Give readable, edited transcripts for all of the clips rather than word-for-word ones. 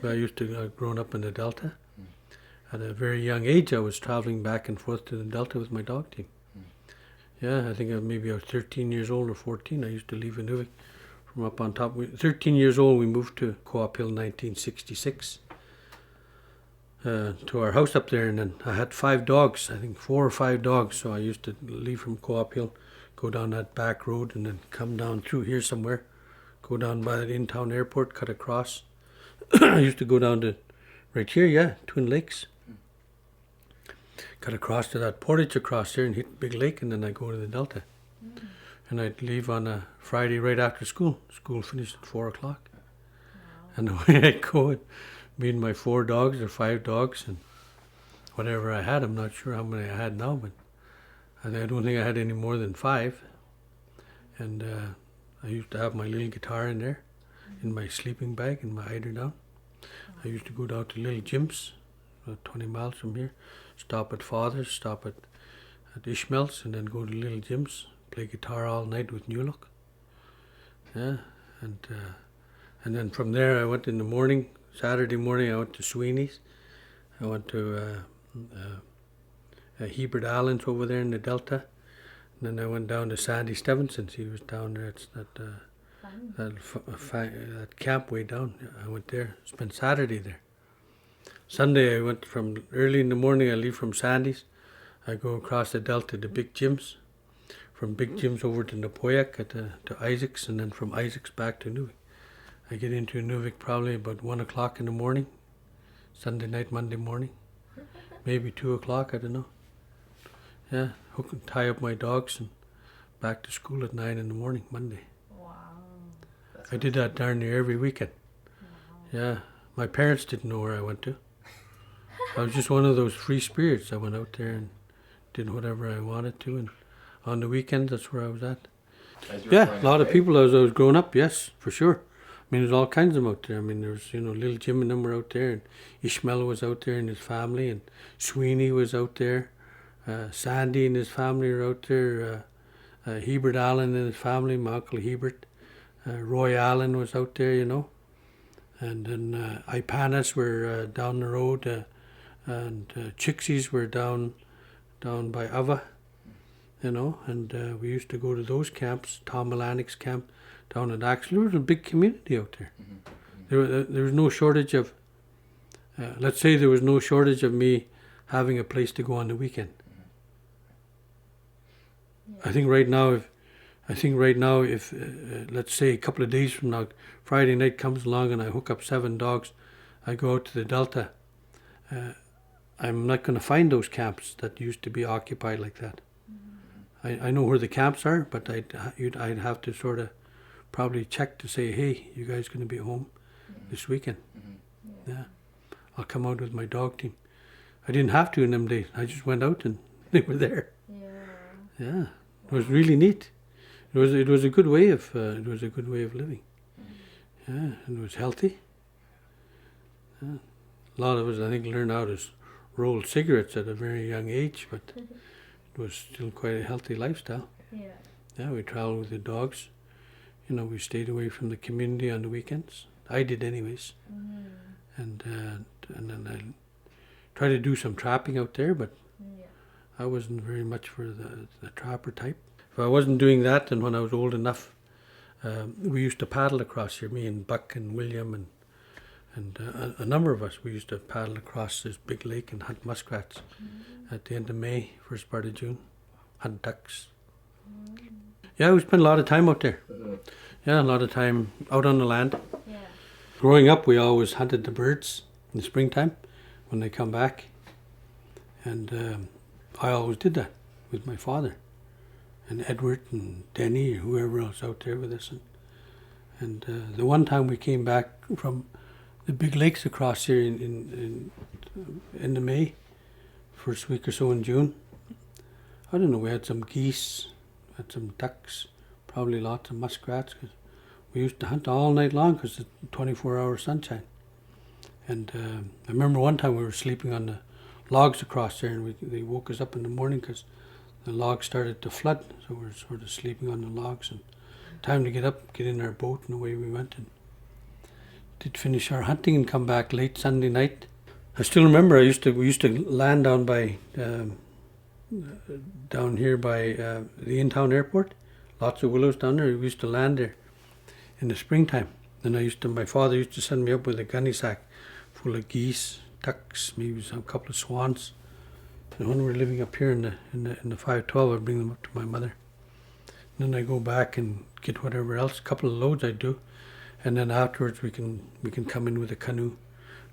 I used to grown up in the Delta. At a very young age, I was traveling back and forth to the Delta with my dog team. Yeah, I think maybe I was 13 years old or 14. I used to leave Inuvik from up on top. 13 years old, we moved to Co-op Hill in 1966 to our house up there. And then I had 5 dogs, I think 4 or 5 dogs. So I used to leave from Co-op Hill, go down that back road and then come down through here somewhere, go down by the in-town airport, cut across. I used to go down to right here, yeah, Twin Lakes. Cut across to that portage across there and hit Big Lake, and then I go to the Delta. And I'd leave on a Friday right after school. School finished at 4 o'clock. Wow. And away I'd go, and me and my 4 dogs or 5 dogs and whatever I had. I'm not sure how many I had now, but I don't think I had any more than 5. And I used to have my little guitar in there, in my sleeping bag, in my eider-down. I used to go down to little gyms, about 20 miles from here, stop at Father's, stop at Ishmael's, and then go to little gyms, play guitar all night with New Look. Yeah, and then from there I went in the morning, Saturday morning I went to Sweeney's. I went to Hebert Allen's over there in the Delta. And then I went down to Sandy Stevenson's. He was down there at that camp way down. I went there, spent Saturday there. Sunday I went from early in the morning, I leave from Sandy's. I go across the Delta to Big Jim's. From Big Jim's over to Napoyak, to Isaac's, and then from Isaac's back to Inuvik. I get into Inuvik probably about 1 o'clock in the morning, Sunday night, Monday morning. Maybe 2 o'clock, I don't know. Yeah, hook and tie up my dogs and back to school at 9 in the morning, Monday. Wow. I did that darn near every weekend. Wow. Yeah, my parents didn't know where I went to. I was just one of those free spirits. I went out there and did whatever I wanted to, and on the weekends, that's where I was at. Yeah, a lot of people as I was growing up, yes, for sure. I mean, there's all kinds of them out there. I mean, there's, little Jim and them were out there, and Ishmael was out there and his family, and Sweeney was out there. Sandy and his family were out there. Hebert Allen and his family, my Uncle Hebert. Roy Allen was out there, And then Ipanas were down the road, and Chixies were down by Ava, and we used to go to those camps. Tom Melanic's camp down at Axel. There was a big community out there. There was no shortage of, let's say there was no shortage of me having a place to go on the weekend. I think right now, if let's say a couple of days from now, Friday night comes along and I hook up 7 dogs, I go out to the Delta, I'm not going to find those camps that used to be occupied like that. I know where the camps are, but I'd have to sort of probably check to say, hey, you guys going to be home this weekend? Yeah, I'll come out with my dog team. I didn't have to in them days. I just went out and they were there. Yeah, it was really neat. It was a good way of living. Yeah, and it was healthy. Yeah. A lot of us, I think, learned how to roll cigarettes at a very young age, but it was still quite a healthy lifestyle. Yeah, we traveled with the dogs. We stayed away from the community on the weekends. I did, anyways. And then I tried to do some trapping out there, but I wasn't very much for the trapper type. If I wasn't doing that, then when I was old enough, we used to paddle across here, me and Buck and William and a number of us. We used to paddle across this big lake and hunt muskrats at the end of May, first part of June, hunt ducks. Yeah, we spent a lot of time out there. Yeah, a lot of time out on the land. Growing up, we always hunted the birds in the springtime when they come back. And I always did that with my father. And Edward and Denny or whoever else out there with us. And the one time we came back from the big lakes across here in the May, first week or so in June, I don't know, we had some geese, had some ducks, probably lots of muskrats, because we used to hunt all night long because it's 24-hour sunshine. And I remember one time we were sleeping on the logs across there, and they woke us up in the morning because the logs started to flood, so we were sort of sleeping on the logs, and time to get up, get in our boat, and away we went. And did finish our hunting and come back late Sunday night. I still remember we used to land down by down here by the in-town airport. Lots of willows down there. We used to land there in the springtime. And my father used to send me up with a gunny sack full of geese, ducks, maybe a couple of swans. And when we were living up here in the 512, I'd bring them up to my mother. And then I go back and get whatever else, a couple of loads I do, and then afterwards we can come in with a canoe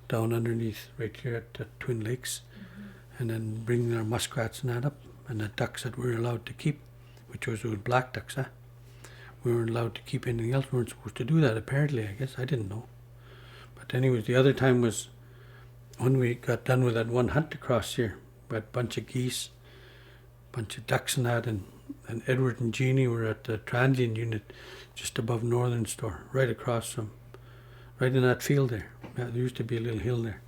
down underneath right here at the Twin Lakes, and then bring our muskrats and that up, and the ducks that we were allowed to keep, which was black ducks, We weren't allowed to keep anything else. We weren't supposed to do that, apparently, I guess. I didn't know. But anyways, the other time was when we got done with that one hunt across here. We had a bunch of geese, a bunch of ducks and that, and Edward and Jeannie were at the transient unit just above Northern Store, right across from, right in that field there. Yeah, there used to be a little hill there.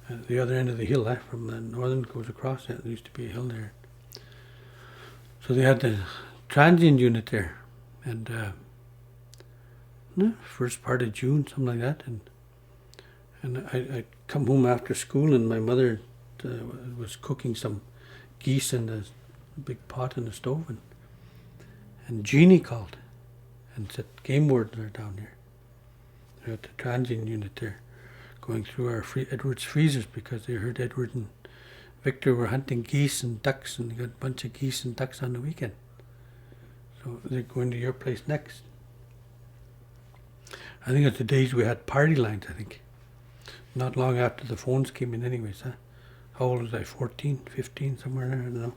The other end of the hill, from the Northern goes across, there used to be a hill there. So they had the transient unit there. And first part of June, something like that, and I come home after school, and my mother was cooking some geese in a big pot in the stove, and Jeannie called and said game wardens are down here. They're at the transient unit there, going through our Edward's freezers because they heard Edward and Victor were hunting geese and ducks, and they got a bunch of geese and ducks on the weekend. So they're going to your place next. I think it's the days we had party lines, I think. Not long after the phones came in anyways, How old was I? 14, 15, somewhere there, I don't know.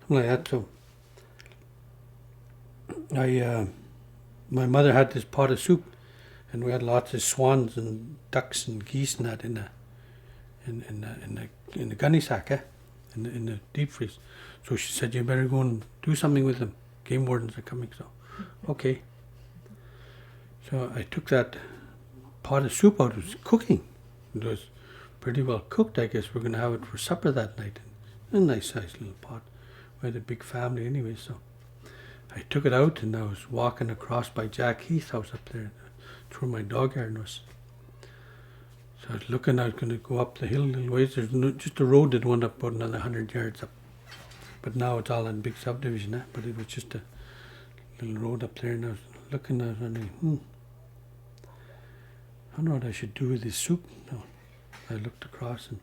Something like that. So my mother had this pot of soup, and we had lots of swans and ducks and geese and that in the gunny sack, in the deep freeze. So she said, you better go and do something with them. Game wardens are coming, so okay. So I took that pot of soup out. It was cooking. It was pretty well cooked, I guess. We're going to have it for supper that night. A nice sized little pot. We had a big family anyway, so I took it out, and I was walking across by Jack Heath's house up there. That's where my dog yard was. So I was looking, I was going to go up the hill a little ways. There's just a road that went up about another 100 yards up. But now it's all in big subdivision, but it was just a little road up there, and I was looking, I was wondering, I don't know what I should do with this soup. No. I looked across, and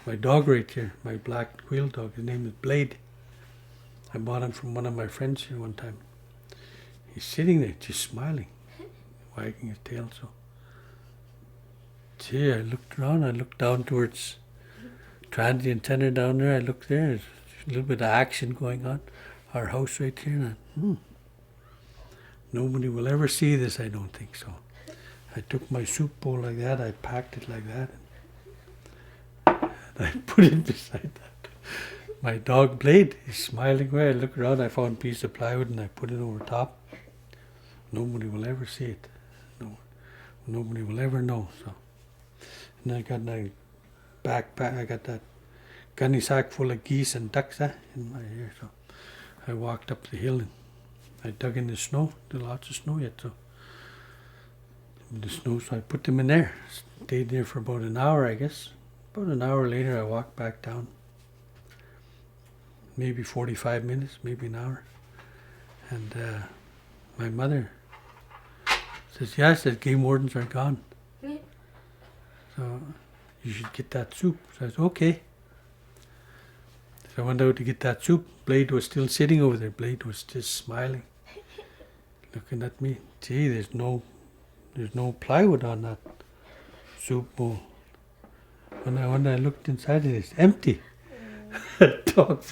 my dog right here, my black wheel dog, his name is Blade. I bought him from one of my friends here one time. He's sitting there just smiling, wagging his tail. So, gee, I looked around, I looked down towards transient center down there. I looked there, there's a little bit of action going on. Our house right here, and nobody will ever see this, I don't think so. I took my soup bowl like that, I packed it like that, and I put it beside that. My dog Blade, he's smiling away. I look around, I found a piece of plywood and I put it over top. Nobody will ever see it. No, nobody will ever know. So, and I got my backpack, I got that gunny sack full of geese and ducks in my ear. So I walked up the hill and I dug in the snow. There's lots of snow yet, so the snow. So I put them in there. Stayed there for about an hour, I guess. About an hour later, I walked back down. Maybe 45 minutes, maybe an hour. And my mother says, yeah, I said, game wardens are gone. So you should get that soup. So I said, okay. So I went out to get that soup. Blade was still sitting over there. Blade was just smiling, looking at me. Gee, there's no plywood on that soup bowl. When I looked inside it, it's empty. Dog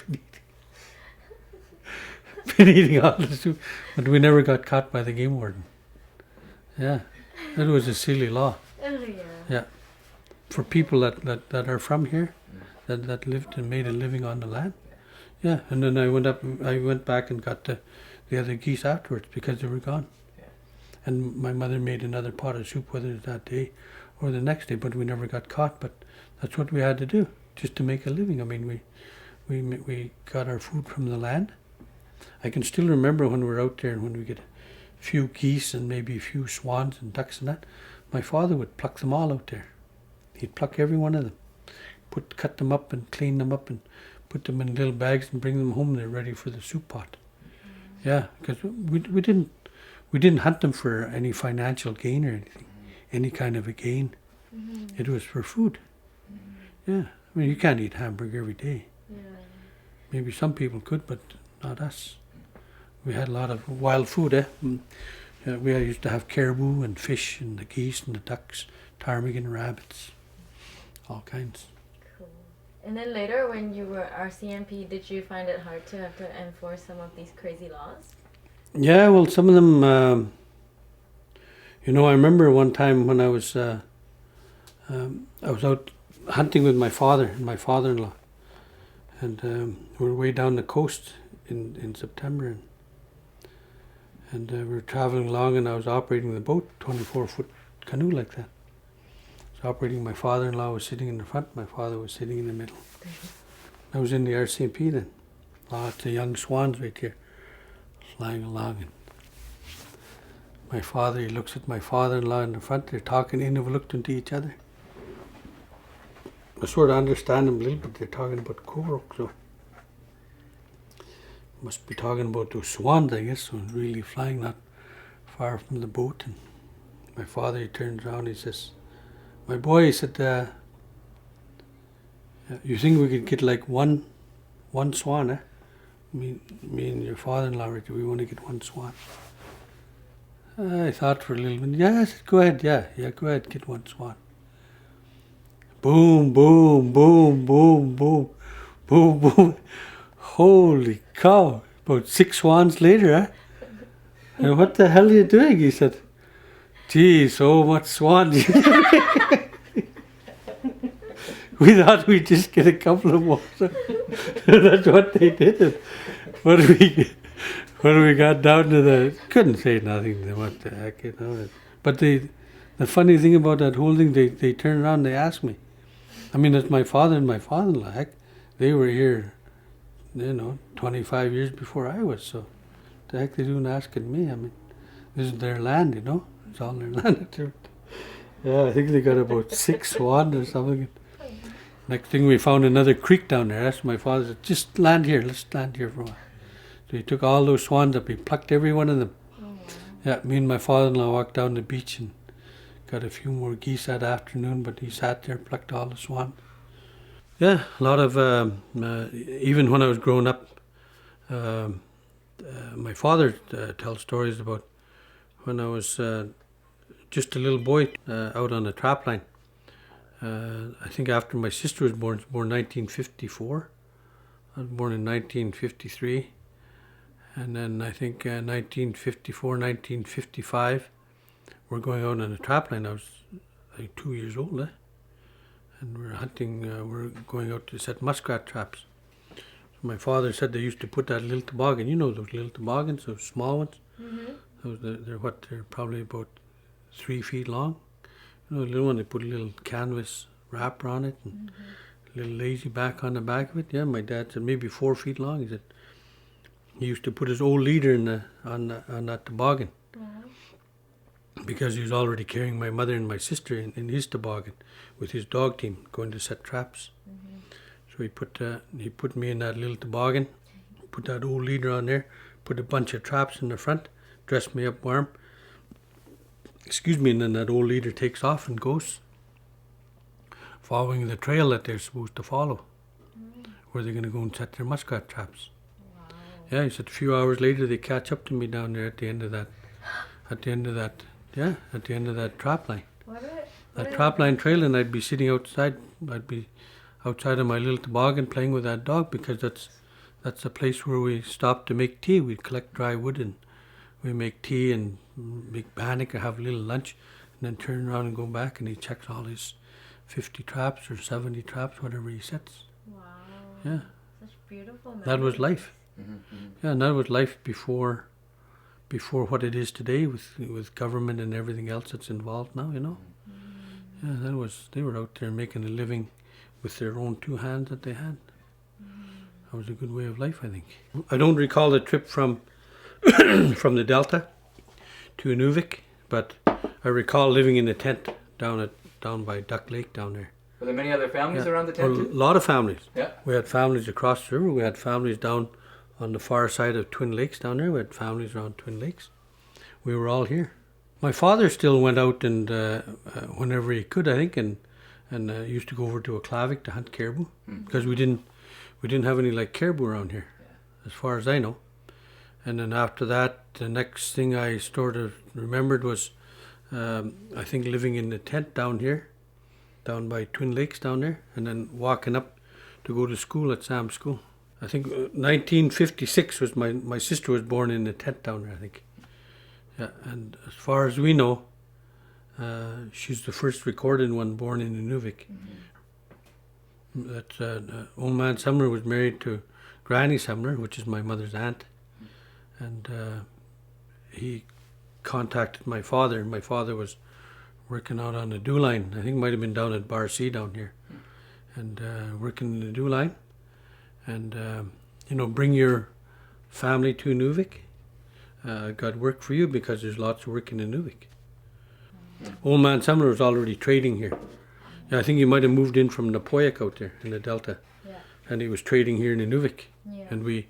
been eating all the soup. But we never got caught by the game warden. Yeah, that was a silly law. Oh, yeah. Yeah, for people that are from here, that lived and made a living on the land. Yeah, and then I went back and got the other geese afterwards because they were gone. Yeah. And my mother made another pot of soup, whether it's that day or the next day, but we never got caught. But that's what we had to do, just to make a living. I mean, we got our food from the land. I can still remember when we were out there and when we get a few geese and maybe a few swans and ducks and that, my father would pluck them all out there. He'd pluck every one of them, cut them up and clean them up and put them in little bags and bring them home. They're ready for the soup pot. Yeah, because we didn't hunt them for any financial gain or anything, any kind of a gain. It was for food. Yeah, I mean, you can't eat hamburger every day. Maybe some people could, but not us. We had a lot of wild food, Yeah, we used to have caribou and fish and the geese and the ducks, ptarmigan, rabbits, all kinds. Cool. And then later when you were RCMP, did you find it hard to have to enforce some of these crazy laws? Yeah, well, some of them, I remember one time when I was out hunting with my father and my father-in-law, and we were way down the coast in September, and we were traveling along, and I was operating the boat, 24-foot canoe like that. I was operating, my father-in-law was sitting in the front, my father was sitting in the middle. I was in the RCMP then. Lots of young swans right here, flying along. And my father, he looks at my father-in-law in the front, they're talking Inuvialuit to each other. I sort of understand them a little bit, they're talking about Korok, so must be talking about those swans, I guess, so really flying not far from the boat. And my father, he turns around, he says, my boy, he said, you think we could get like one swan, eh? Me and your father-in-law, we want to get one swan. I thought for a little bit, yeah, I said, go ahead, yeah, go ahead, get one swan. Boom, boom, boom, boom, boom, boom, boom. Holy cow, about 6 swans later, eh? And what the hell are you doing? He said, gee, so much swans. We thought we'd just get a couple of more. So that's what they did. And when we got down to couldn't say nothing. What the heck, But the funny thing about that whole thing, they turned around and they asked me. I mean, it's my father and my father-in-law. Heck, they were here, 25 years before I was. So the heck they doing asking me? I mean, this is their land, It's all their land. Yeah, I think they got about 6 swans or something. Next thing we found another creek down there. That's my father said, just land here. Let's land here for a while. So he took all those swans up. He plucked every one of them. Yeah, me and my father-in-law walked down the beach and got a few more geese that afternoon, but he sat there, plucked all the swans. Yeah, a lot of, even when I was growing up, my father tells stories about when I was just a little boy out on a trap line. I think after my sister was born 1954. I was born in 1953. And then I think 1954, 1955, we're going out on a trap line. I was like 2 years old, and we're hunting, we're going out to set muskrat traps. So my father said they used to put that little toboggan, those little toboggans, those small ones. They're probably about 3 feet long. The little one, they put a little canvas wrapper on it and a little lazy back on the back of it. Yeah, my dad said maybe 4 feet long. He said he used to put his old leader on that toboggan because he was already carrying my mother and my sister in his toboggan with his dog team going to set traps. So he put me in that little toboggan, put that old leader on there, put a bunch of traps in the front, dressed me up warm. And then that old leader takes off and goes, following the trail that they're supposed to follow, where they're going to go and set their muskrat traps. Wow. Yeah, he said a few hours later they catch up to me down there at the end of that trap line. That trap line trail, and I'd be sitting outside. I'd be outside of my little toboggan playing with that dog because that's the place where we stopped to make tea. We'd collect dry wood and we make tea and make bannock or have a little lunch and then turn around and go back, and he checks all his 50 traps or 70 traps, whatever he sets. Wow. Yeah. Such beautiful memories. That was life. Yeah, and that was life before what it is today with government and everything else that's involved now, Yeah, they were out there making a living with their own 2 hands that they had. That was a good way of life, I think. I don't recall the trip from the Delta to Inuvik, but I recall living in a tent down by Duck Lake down there. Were there many other families around the tent A too? lot of families. Yeah. We had families across the river. We had families down on the far side of Twin Lakes down there. We had families around Twin Lakes. We were all here. My father still went out and whenever he could, I think, and used to go over to a Clavik to hunt caribou because we didn't have any like caribou around here, as far as I know. And then after that, the next thing I sort of remembered was I think living in the tent down here, down by Twin Lakes down there, and then walking up to go to school at Sam's school. I think 1956 was my sister was born in the tent down there, I think. Yeah, and as far as we know, she's the first recorded one born in Inuvik. That old man Sumner was married to Granny Sumner, which is my mother's aunt, and he contacted my father. My father was working out on the dew line. I think it might have been down at Bar C down here, and working in the dew line, and bring your family to Inuvik. Got work for you because there's lots of work in Inuvik. Old man Sumner was already trading here. Yeah, I think he might have moved in from Napoyak out there in the Delta, and he was trading here in Inuvik. Yeah. And we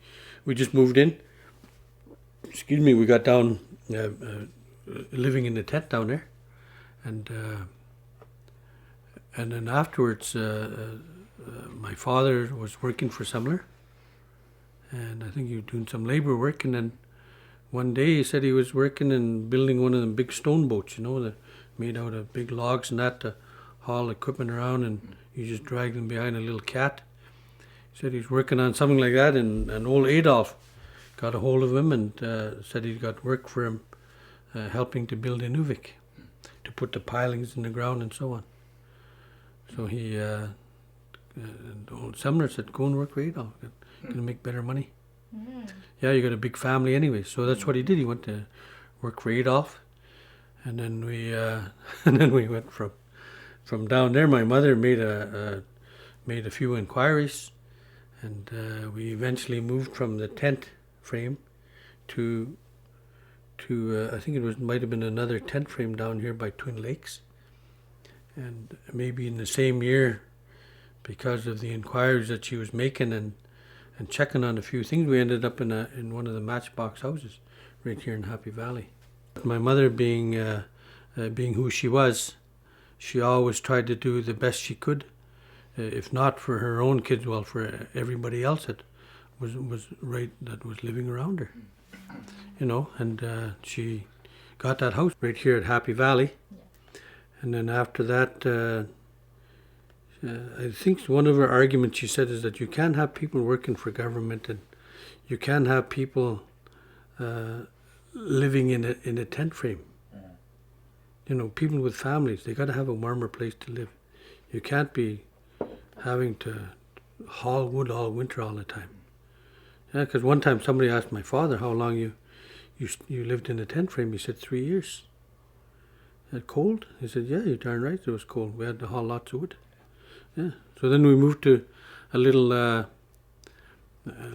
just moved in. Excuse me, we got down living in the tent down there, and then afterwards, my father was working for Sumner, and I think he was doing some labor work, and then one day he said he was working and building one of them big stone boats, that made out of big logs and that to haul equipment around, and you just drag them behind a little cat. He said he was working on something like that, and old Adolf got a hold of him and said he'd got work for him helping to build Inuvik, to put the pilings in the ground and so on. So he, old Sumner said, go and work for Adolf, you're going to make better money. Yeah, you got a big family anyway, so that's what he did. He went to work for Adolf, and then we went from down there. My mother made a few inquiries, and we eventually moved from the tent frame to I think might have been another tent frame down here by Twin Lakes, and maybe in the same year, because of the inquiries that she was making and checking on a few things, we ended up in one of the matchbox houses right here in Happy Valley. My mother being who she was, she always tried to do the best she could, if not for her own kids, well, for everybody else that was living around her, and she got that house right here at Happy Valley. And then after that, I think one of her arguments she said is that you can't have people working for government, and you can't have people living in a tent frame. People with families, they got to have a warmer place to live. You can't be having to haul wood all winter all the time. Yeah, because one time somebody asked my father how long you lived in a tent frame. He said 3 years. Cold? He said, yeah, you're darn right, it was cold. We had to haul lots of wood. Yeah. So then we moved to a little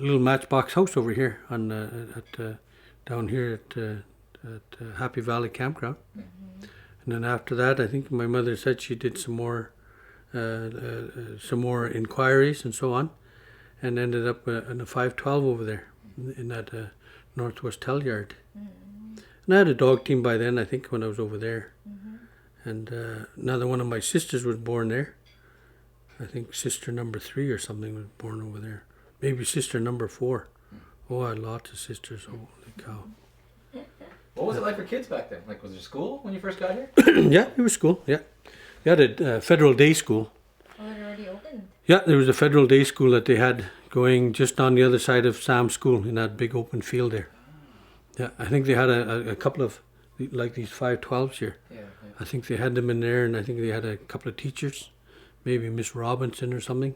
matchbox house over here down here at Happy Valley Campground. And then after that, I think my mother said she did some more inquiries and so on, and ended up in a 512 over there in that Northwest Tell Yard. And I had a dog team by then, I think, when I was over there. And another one of my sisters was born there. I think sister number 3 or something was born over there. Maybe sister number 4. Oh, I had lots of sisters. Holy cow. What was it like for kids back then? Like, was there school when you first got here? Yeah, there was school, yeah. We had a federal day school. Oh, it already opened? Yeah, there was a federal day school that they had going just on the other side of Sam's school in that big open field there. Yeah, I think they had a couple of, like these 512s here. Yeah. I think they had them in there, and I think they had a couple of teachers, maybe Miss Robinson or something,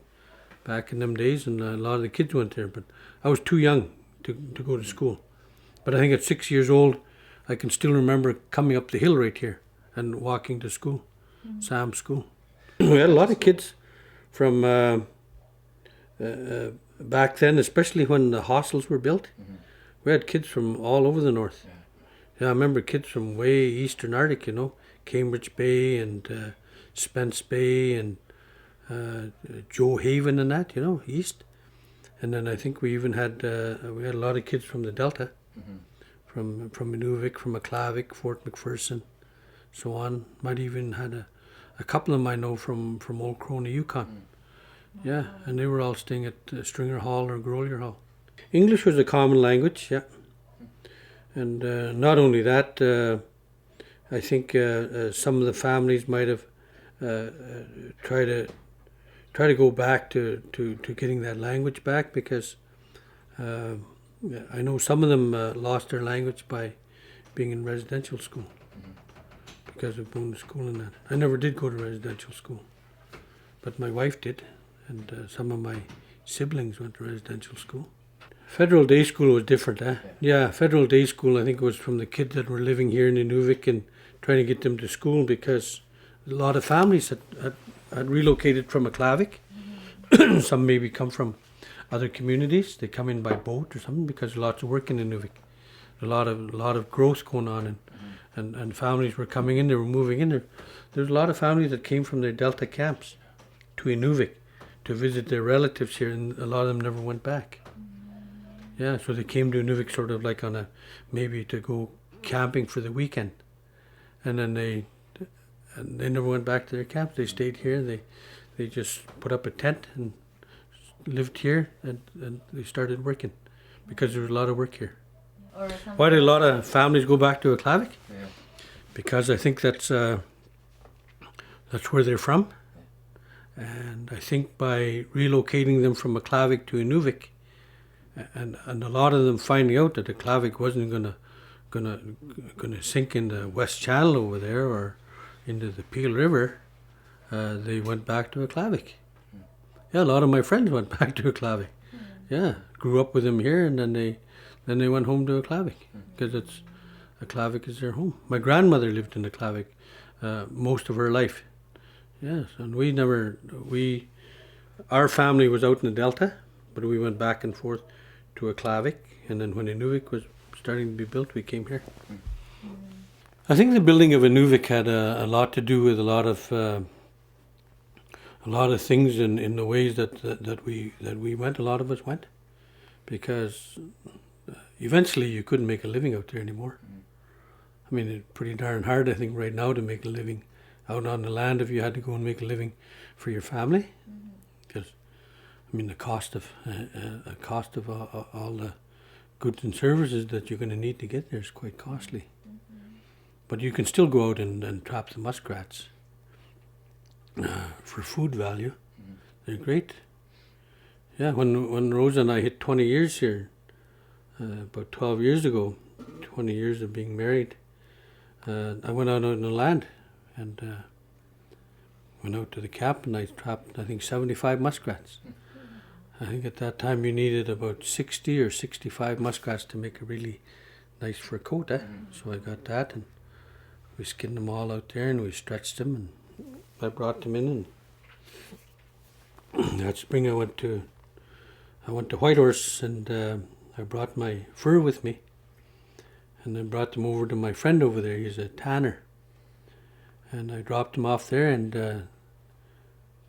back in them days, and a lot of the kids went there. But I was too young to go to school. But I think at 6 years old, I can still remember coming up the hill right here and walking to school, Sam's school. We had a lot of kids from back then, especially when the hostels were built. We had kids from all over the north. Yeah, I remember kids from way eastern Arctic, Cambridge Bay and Spence Bay and Joe Haven and that, east. And then I think we even had we had a lot of kids from the Delta, from Inuvik, from Aklavik, Fort McPherson, so on. Might even had a couple of them I know from Old Crony, Yukon. Yeah, and they were all staying at Stringer Hall or Grolier Hall. English was a common language, yeah. And not only that, I think some of the families might have try to go back to getting that language back, because I know some of them lost their language by being in residential school, because of going to school and that. I never did go to residential school, but my wife did, and some of my siblings went to residential school. Federal day school was different, eh? Yeah, federal day school, I think it was from the kids that were living here in Inuvik and trying to get them to school, because a lot of families had relocated from Aklavik. Some maybe come from other communities. They come in by boat or something, because there's lots of work in Inuvik. A lot of growth going on, and families were coming in. They were moving in. There's a lot of families that came from their Delta camps to Inuvik to visit their relatives here, and a lot of them never went back. Yeah, so they came to Inuvik sort of like maybe to go camping for the weekend, and then they never went back to their camps. They stayed here. They just put up a tent and lived here, and they started working, because there was a lot of work here. Why did a lot of families go back to Aklavik? Yeah. Because I think that's where they're from, and I think by relocating them from Aklavik to Inuvik, and a lot of them finding out that Aklavik wasn't gonna sink in the West Channel over there or into the Peel River, they went back to Aklavik. Yeah, a lot of my friends went back to Aklavik. Yeah, grew up with them here, and then they went home to Aklavik, because Aklavik is their home. My grandmother lived in Aklavik most of her life. Yes, and our family was out in the Delta, but we went back and forth to Aklavik, and then when Inuvik was starting to be built, we came here. I think the building of Inuvik had a lot to do with a lot of things in the ways that we went. A lot of us went, because eventually you couldn't make a living out there anymore. I mean, it's pretty darn hard, I think, right now to make a living out on the land if you had to go and make a living for your family, because I mean the cost of all the goods and services that you're going to need to get there is quite costly. But you can still go out and trap the muskrats for food value. They're great. Yeah, when Rosa and I hit 20 years here, about 12 years ago, 20 years of being married, I went out on the land and went out to the camp, and I trapped, I think, 75 muskrats. I think at that time you needed about 60 or 65 muskrats to make a really nice fur coat. So I got that, and we skinned them all out there, and we stretched them, and I brought them in. And that spring I went to Whitehorse, and I brought my fur with me, and I brought them over to my friend over there. He's a tanner, and I dropped them off there, and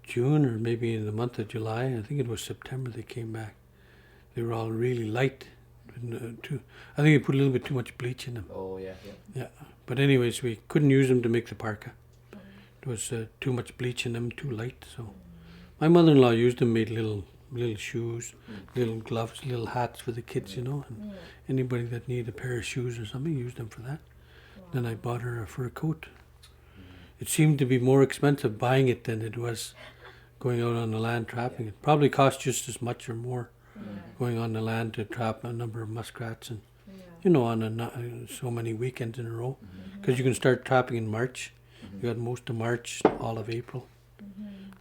June, or maybe in the month of July, I think it was September, they came back. They were all really light. I think they put a little bit too much bleach in them. Oh, yeah. Yeah, but anyways, we couldn't use them to make the parka. There was too much bleach in them, too light. So my mother-in-law used them, made little shoes, little gloves, little hats for the kids, and anybody that needed a pair of shoes or something used them for that. Then I bought her a fur coat. It seemed to be more expensive buying it than it was going out on the land trapping. It probably cost just as much or more going on the land to trap a number of muskrats, and on so many weekends in a row, because you can start trapping in March. You got most of March, all of April.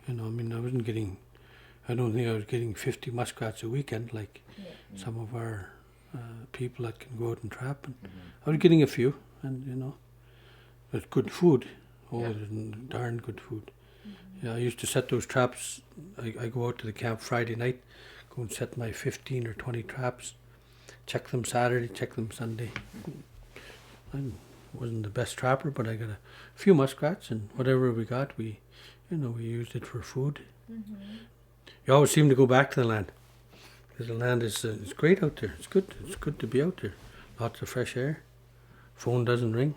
I mean, I don't think I was getting 50 muskrats a weekend like some of our people that can go out and trap. And I was getting a few, and it's good food. Oh, it's darn good food. Yeah, I used to set those traps. I go out to the camp Friday night, go and set my 15 or 20 traps, check them Saturday, check them Sunday. And wasn't the best trapper, but I got a few muskrats, and whatever we got, we used it for food. Mm-hmm. You always seem to go back to the land, because the land is it's great out there. It's good. It's good to be out there. Lots of fresh air. Phone doesn't ring.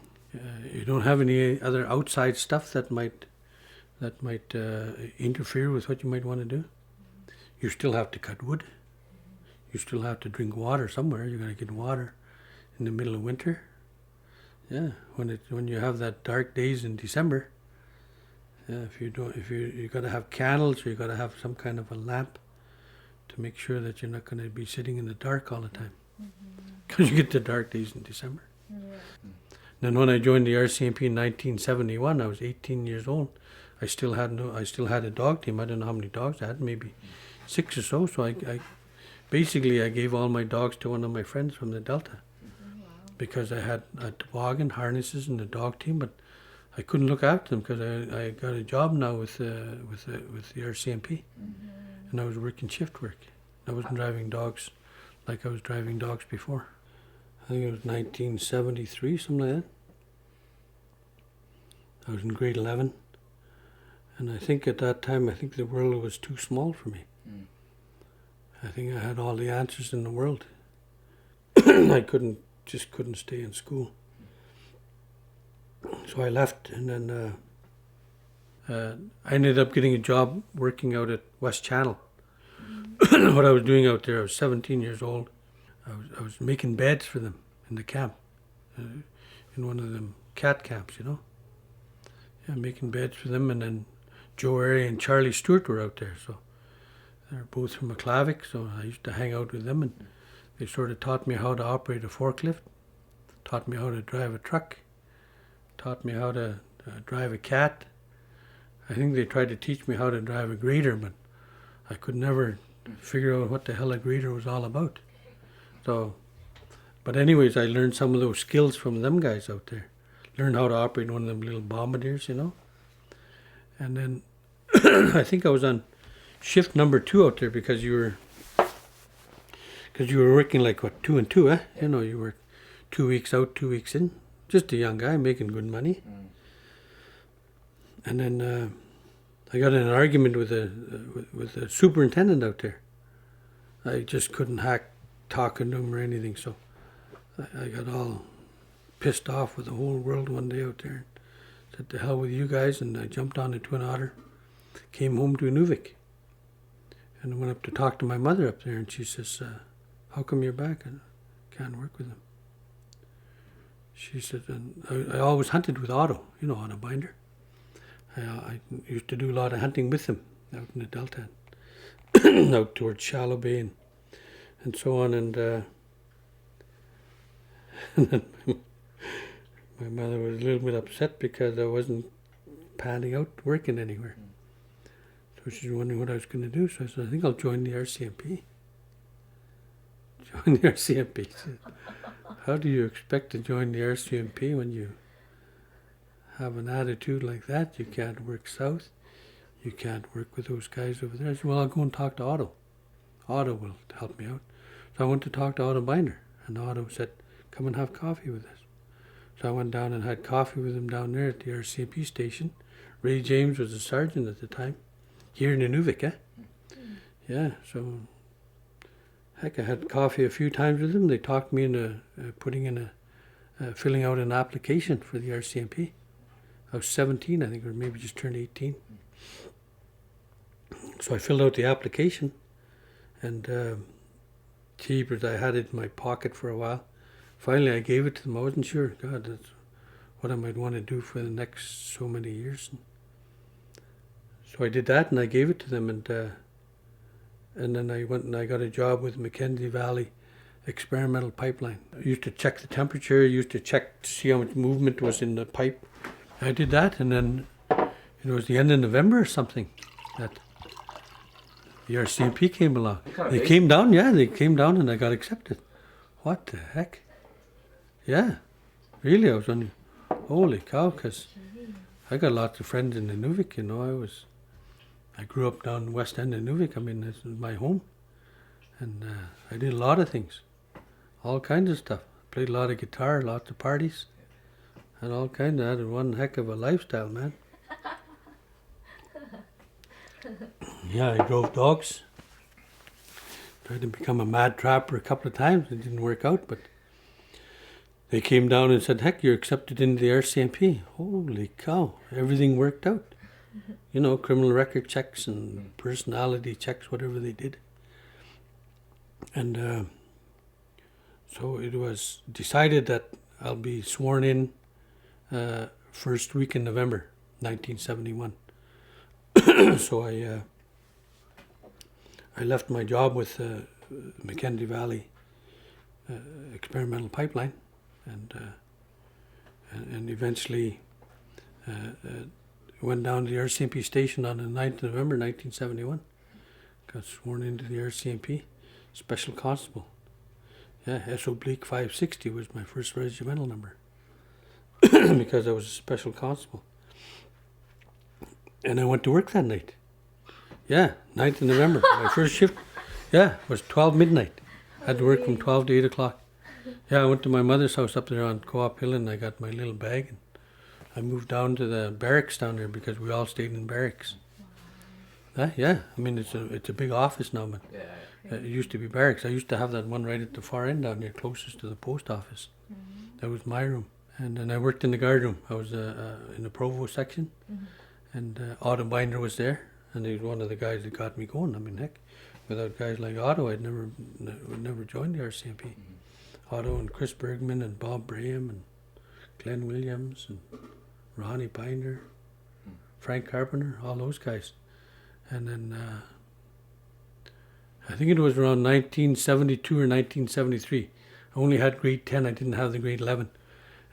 You don't have any other outside stuff that might interfere with what you might want to do. You still have to cut wood. You still have to drink water somewhere. You're going to get water in the middle of winter. Yeah, when you have that dark days in December. Yeah, you got to have candles, or you got to have some kind of a lamp to make sure that you're not going to be sitting in the dark all the time, because you get the dark days in December. Yeah. Then when I joined the RCMP in 1971, I was 18 years old. I still had a dog team. I don't know how many dogs I had, maybe 6 or so. So I basically gave all my dogs to one of my friends from the Delta, because I had a toboggan, harnesses, and a dog team, but I couldn't look after them because I got a job now with the RCMP, and I was working shift work. I wasn't driving dogs like I was driving dogs before. I think it was 1973, something like that. I was in grade 11, and I think at that time, the world was too small for me. I think I had all the answers in the world. I couldn't stay in school. So I left, and then I ended up getting a job working out at West Channel. What I was doing out there, I was 17 years old. I was making beds for them in the camp, in one of them cat camps, Yeah, making beds for them, and then Joe Airy and Charlie Stewart were out there, so they're both from McClavick, so I used to hang out with them, and they sort of taught me how to operate a forklift, taught me how to drive a truck, taught me how to drive a cat. I think they tried to teach me how to drive a grader, but I could never figure out what the hell a grader was all about. So, but anyways, I learned some of those skills from them guys out there. Learned how to operate one of them little bombardiers, And then I think I was on shift number 2 out there, because you were working like 2 and 2, eh? You work 2 weeks out, 2 weeks in. Just a young guy making good money. And then I got in an argument with the superintendent out there. I just couldn't hack talking to him or anything, so I got all pissed off with the whole world one day out there. Said, to hell with you guys, and I jumped on the Twin Otter, came home to Inuvik, and I went up to talk to my mother up there, and she says, how come you're back? I can't work with him. She said, and I always hunted with Otto, on a binder. I used to do a lot of hunting with him out in the Delta, out towards Shallow Bay and so on, and then my mother was a little bit upset because I wasn't panning out working anywhere. So she's wondering what I was going to do. So I said, I think I'll join the RCMP. Join the RCMP. She said, how do you expect to join the RCMP when you have an attitude like that? You can't work south. You can't work with those guys over there. I said, well, I'll go and talk to Otto. Otto will help me out. So I went to talk to Otto Binder, and Otto said, come and have coffee with us. So I went down and had coffee with him down there at the RCMP station. Ray James was a sergeant at the time, here in Inuvik, eh? Yeah, so heck, I had coffee a few times with them. They talked me into filling out an application for the RCMP. I was 17, I think, or maybe just turned 18. So I filled out the application, and jeepers, I had it in my pocket for a while. Finally, I gave it to them. I wasn't sure. God, that's what I might want to do for the next so many years. So I did that, and I gave it to them, and then I went and I got a job with Mackenzie Valley Experimental Pipeline. I used to check the temperature, used to check to see how much movement was in the pipe. I did that, and then it was the end of November or something that the RCMP came along. They came down, and I got accepted. What the heck? Yeah, really, I was on, holy cow, because I got lots of friends in Inuvik, I grew up down the west end of Inuvik. I mean, this is my home, and I did a lot of things, all kinds of stuff. Played a lot of guitar, lots of parties, had all kinds of, had one heck of a lifestyle, man. Yeah, I drove dogs. Tried to become a mad trapper a couple of times. It didn't work out, but they came down and said, heck, you're accepted into the RCMP. Holy cow, everything worked out. You know, criminal record checks and personality checks, whatever they did. And so it was decided that I'll be sworn in first week in November 1971. So I left my job with Mackenzie Valley Experimental Pipeline, and eventually went down to the RCMP station on the 9th of November 1971. Got sworn into the RCMP, Special Constable. Yeah, S-oblique 560 was my first regimental number because I was a Special Constable. And I went to work that night. Yeah, 9th of November. My first shift, was 12 midnight. I had to work from 12 to 8 o'clock. Yeah, I went to my mother's house up there on Co-op Hill, and I got my little bag. And I moved down to the barracks down there because we all stayed in barracks. Yeah, I mean, it's a big office now, but it used to be barracks. I used to have that one right at the far end down there, closest to the post office. That was my room. And then I worked in the guard room. I was in the provost section, and Otto Binder was there, and he was one of the guys that got me going. I mean, heck, without guys like Otto, I'd never joined the RCMP. Otto and Chris Bergman and Bob Braham and Glenn Williams and Ronnie Binder, Frank Carpenter, all those guys. And then I think it was around 1972 or 1973. I only had grade 10, I didn't have the grade 11.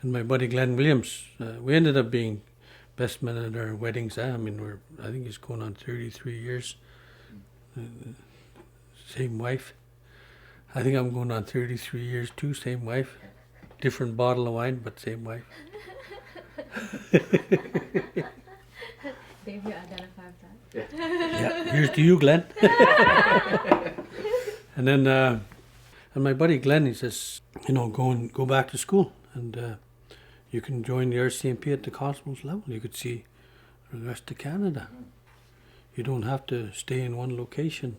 And my buddy Glenn Williams, we ended up being best men at our weddings. I mean, I think it's going on 33 years. Same wife. I think I'm going on 33 years too, same wife. Different bottle of wine, but same wife. Dave, you identify with that? Yeah, here's to you, Glenn. And then, and my buddy Glenn, he says, go back to school, and you can join the RCMP at the constable's level. You could see the rest of Canada. You don't have to stay in one location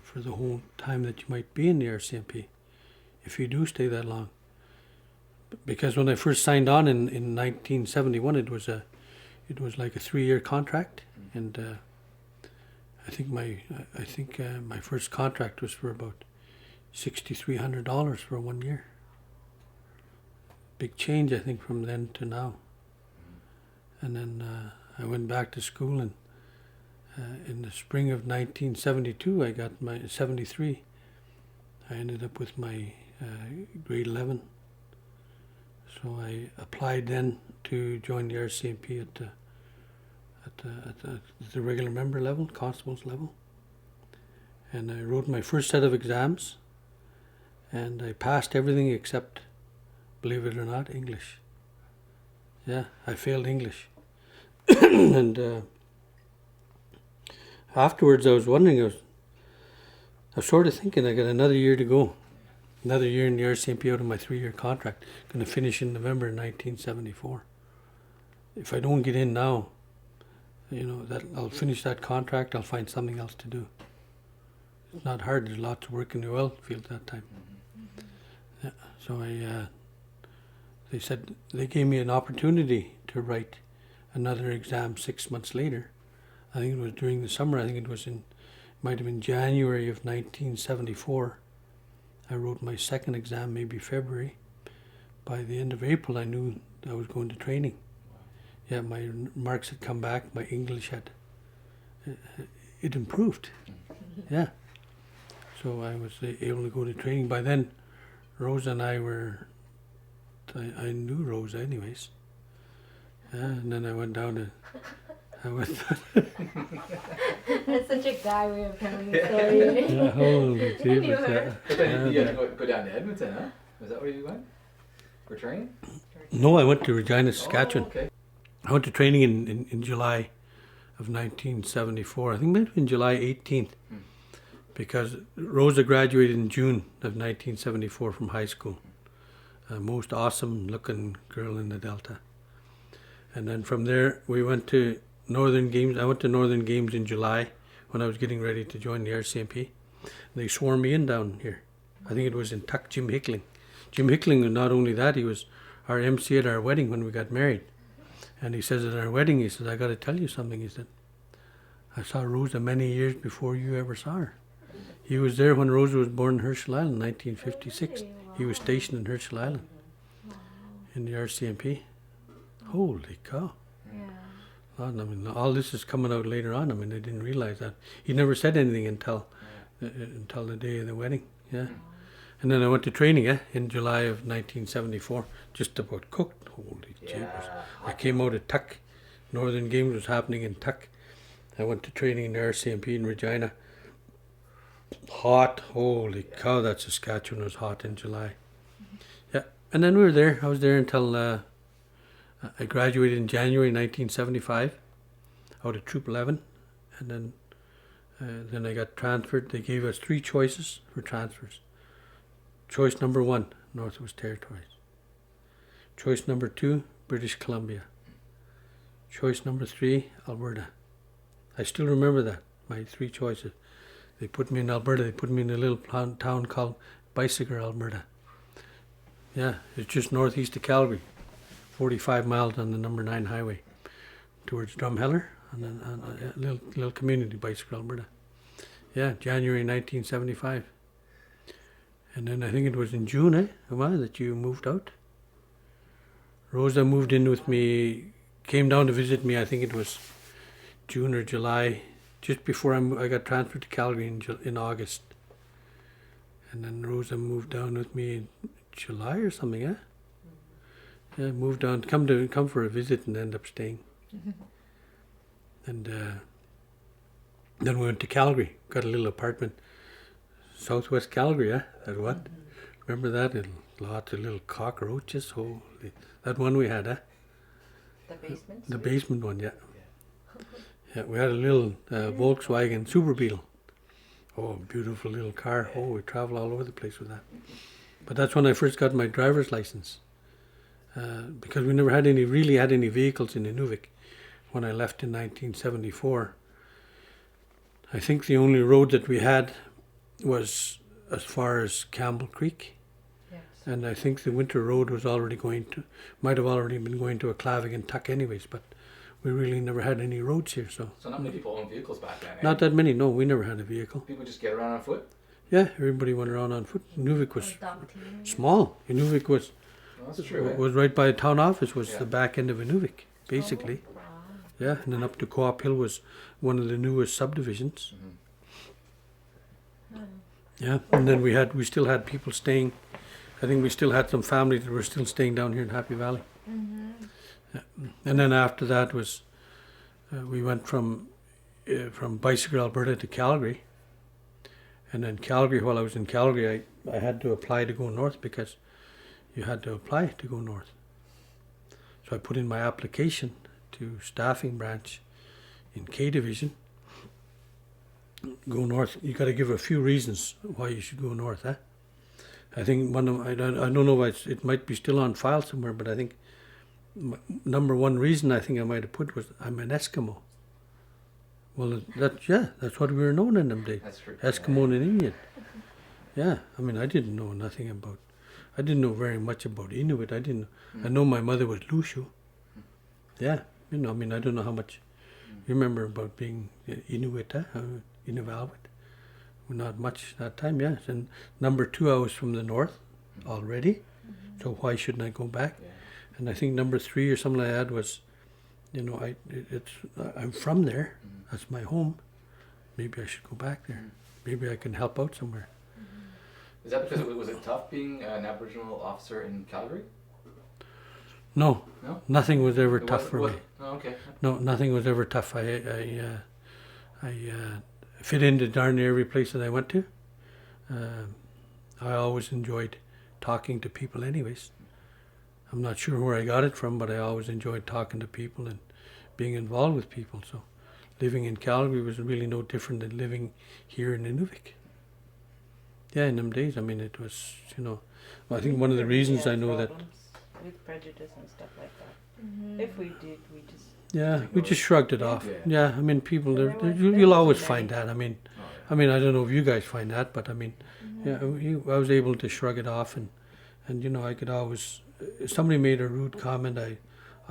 for the whole time that you might be in the RCMP, if you do stay that long. Because when I first signed on in 1971, it was like a 3-year contract, and I think my first contract was for about $6,300 for 1 year. Big change, I think, from then to now. And then I went back to school, and in the spring of 1972, I got my 73. I ended up with my grade 11. So I applied then to join the RCMP at the regular member level, constable's level. And I wrote my first set of exams, and I passed everything except, believe it or not, English. Yeah, I failed English. And afterwards I was wondering, I was sort of thinking I got another year to go. Another year in the RCMP out of my 3-year contract. Going to finish in November 1974. If I don't get in now, that I'll finish that contract, I'll find something else to do. It's not hard, there's lots of work in the oil field that time. Yeah, so they gave me an opportunity to write another exam 6 months later. I think it was during the summer, I think it might have been January of 1974. I wrote my second exam, maybe February. By the end of April, I knew I was going to training. Yeah, my marks had come back, my English it improved. Yeah. So I was able to go to training. By then, Rosa and I I knew Rosa anyways. Yeah, and then I went down to, That's such a guy way of telling the story. Yeah, holy Jesus. But then you had to go down to Edmonton, huh? Was that where you went? For training? No, I went to Regina, Saskatchewan. Oh, okay. I went to training in July of 1974. I think it might have been July 18th, because Rosa graduated in June of 1974 from high school. most awesome looking girl in the Delta. And then from there we went to Northern Games. I went to Northern Games in July when I was getting ready to join the RCMP. They swore me in down here. I think it was in Tuck, Jim Hickling. Jim Hickling, not only that, he was our MC at our wedding when we got married. And he says at our wedding, he says, I got to tell you something. He said, I saw Rosa many years before you ever saw her. He was there when Rosa was born in Herschel Island in 1956. Really? Wow. He was stationed in Herschel Island in the RCMP. Holy cow. Yeah. I mean, all this is coming out later on. I mean, I didn't realize that. He never said anything until the day of the wedding. Yeah. And then I went to training in July of 1974. Just about cooked. Holy jeepers. I came out of Tuck. Northern Games was happening in Tuck. I went to training in the RCMP in Regina. Hot. Holy cow, that Saskatchewan was hot in July. Yeah. And then we were there. I was there until I graduated in January 1975 out of Troop 11. And then I got transferred. They gave us 3 choices for transfers. Choice number 1, Northwest Territories. Choice number 2, British Columbia. Choice number 3, Alberta. I still remember that, my 3 choices. They put me in Alberta. They put me in a little town called Bicycle, Alberta. Yeah, it's just northeast of Calgary, 45 miles on the number 9 highway towards Drumheller, and then a little community, Bicycle, Alberta. Yeah, January 1975. And then I think it was in June, that you moved out. Rosa moved in with me, came down to visit me, I think it was June or July, just before I got transferred to Calgary in August. And then Rosa moved down with me in July or something, Yeah, moved down, come for a visit and end up staying. And then we went to Calgary, got a little apartment. Southwest Calgary, that what? Remember that? Lots of little cockroaches. Holy, that one we had, The basement? The basement one, yeah. Yeah, we had a little Volkswagen Super Beetle. Oh, beautiful little car. Oh, we travel all over the place with that. But that's when I first got my driver's license. Because we never really had any vehicles in Inuvik when I left in 1974. I think the only road that we had was as far as Campbell Creek. Yes. And I think the winter road was might have already been going to Aklavik and Tuck anyways, but we really never had any roads here. So not many people owned vehicles back then, Not that many, no, we never had a vehicle. People just get around on foot? Yeah, everybody went around on foot. Inuvik was Adopting. small. Inuvik was Well, that's true, was right by the town office, was Yeah. the back end of Inuvik, basically. Oh, wow. Yeah, and then up to Co-op Hill was one of the newest subdivisions. Yeah, and then we still had people staying. I think we still had some families that were still staying down here in Happy Valley. Yeah. And then after that was, we went from Bicycle, Alberta to Calgary. And then Calgary, while I was in Calgary, I had to apply to go north because you had to apply to go north. So I put in my application to staffing branch in K Division. Go north. You got to give a few reasons why you should go north. I think one of I don't know if it might be still on file somewhere, but I think number 1 reason I think I might have put was I'm an Eskimo. Well, that's what we were known in them days. That's true. Eskimo and Indian. Yeah, I mean I didn't know very much about Inuit. I know my mother was Lushu. Yeah, I don't know how much you remember about being Inuit, Inuvialuit. Not much that time, yes. And number 2, I was from the north already, so why shouldn't I go back? Yeah. And I think number 3 or something like that was, I'm from there. That's my home. Maybe I should go back there. Maybe I can help out somewhere. Is that because was it tough being an Aboriginal officer in Calgary? No, No? nothing was ever tough for me. Oh, okay. No, nothing was ever tough. I fit into darn near every place that I went to. I always enjoyed talking to people anyways. I'm not sure where I got it from, but I always enjoyed talking to people and being involved with people. So living in Calgary was really no different than living here in Inuvik. Yeah, in them days, I mean, it was, I think one of the reasons I know that. With prejudice and stuff like that. Mm-hmm. If we did, we just. Yeah, we just shrugged it off. Yeah. Yeah, I mean, people, There was- you'll there always wasn't find many. that. I mean, Oh, yeah. I mean, I don't know if you guys find that, but I mean, yeah, I was able to shrug it off, and I could always, if somebody made a rude comment, I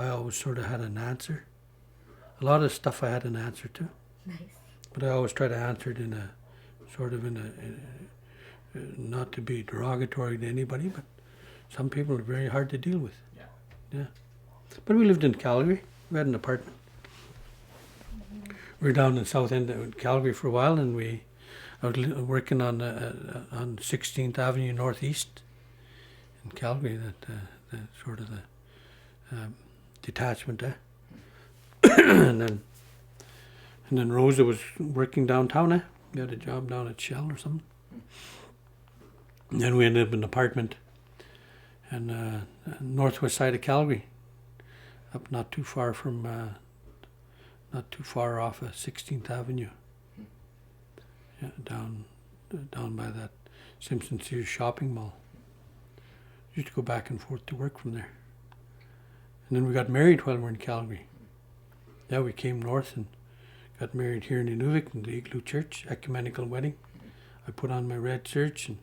always sort of had an answer. A lot of stuff I had an answer to, Nice. but I always try to answer it in a sort of not to be derogatory to anybody, but some people are very hard to deal with. Yeah. But we lived in Calgary. We had an apartment. We were down in the south end of Calgary for a while, and I was working on 16th Avenue Northeast in Calgary. The sort of the detachment there, and then Rosa was working downtown. We had a job down at Shell or something. And then we ended up in an apartment and northwest side of Calgary, up not too far off of 16th Avenue. Yeah, down by that Simpson Sears shopping mall. Used to go back and forth to work from there. And then we got married while we were in Calgary. Yeah, we came north and got married here in Inuvik in the Igloo Church, ecumenical wedding. I put on my red serge and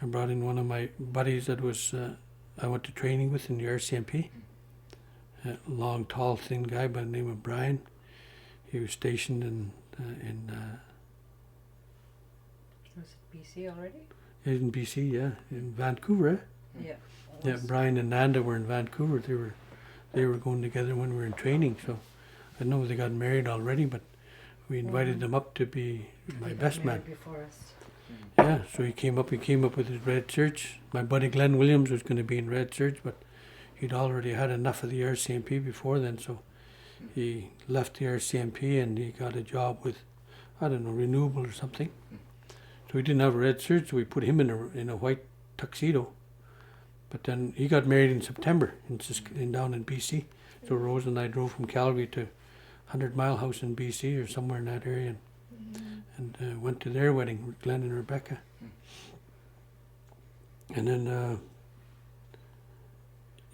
I brought in one of my buddies that was I went to training with in the RCMP. A long, tall, thin guy by the name of Brian. He was stationed in Was it BC already? BC, yeah, in Vancouver. Eh? Yeah. Yeah, Brian and Nanda were in Vancouver. They were going together when we were in training. So I know they got married already, but we invited them up to be my They got best man. married before us. Yeah, so he came up with his red serge. My buddy Glenn Williams was going to be in red serge, but he'd already had enough of the RCMP before then, so he left the RCMP and he got a job with, I don't know, Renewable or something. So he didn't have a red serge, so we put him in a white tuxedo. But then he got married in September down in BC. So Rose and I drove from Calgary to 100 Mile House in BC or somewhere in that area and went to their wedding with Glenn and Rebecca. And then,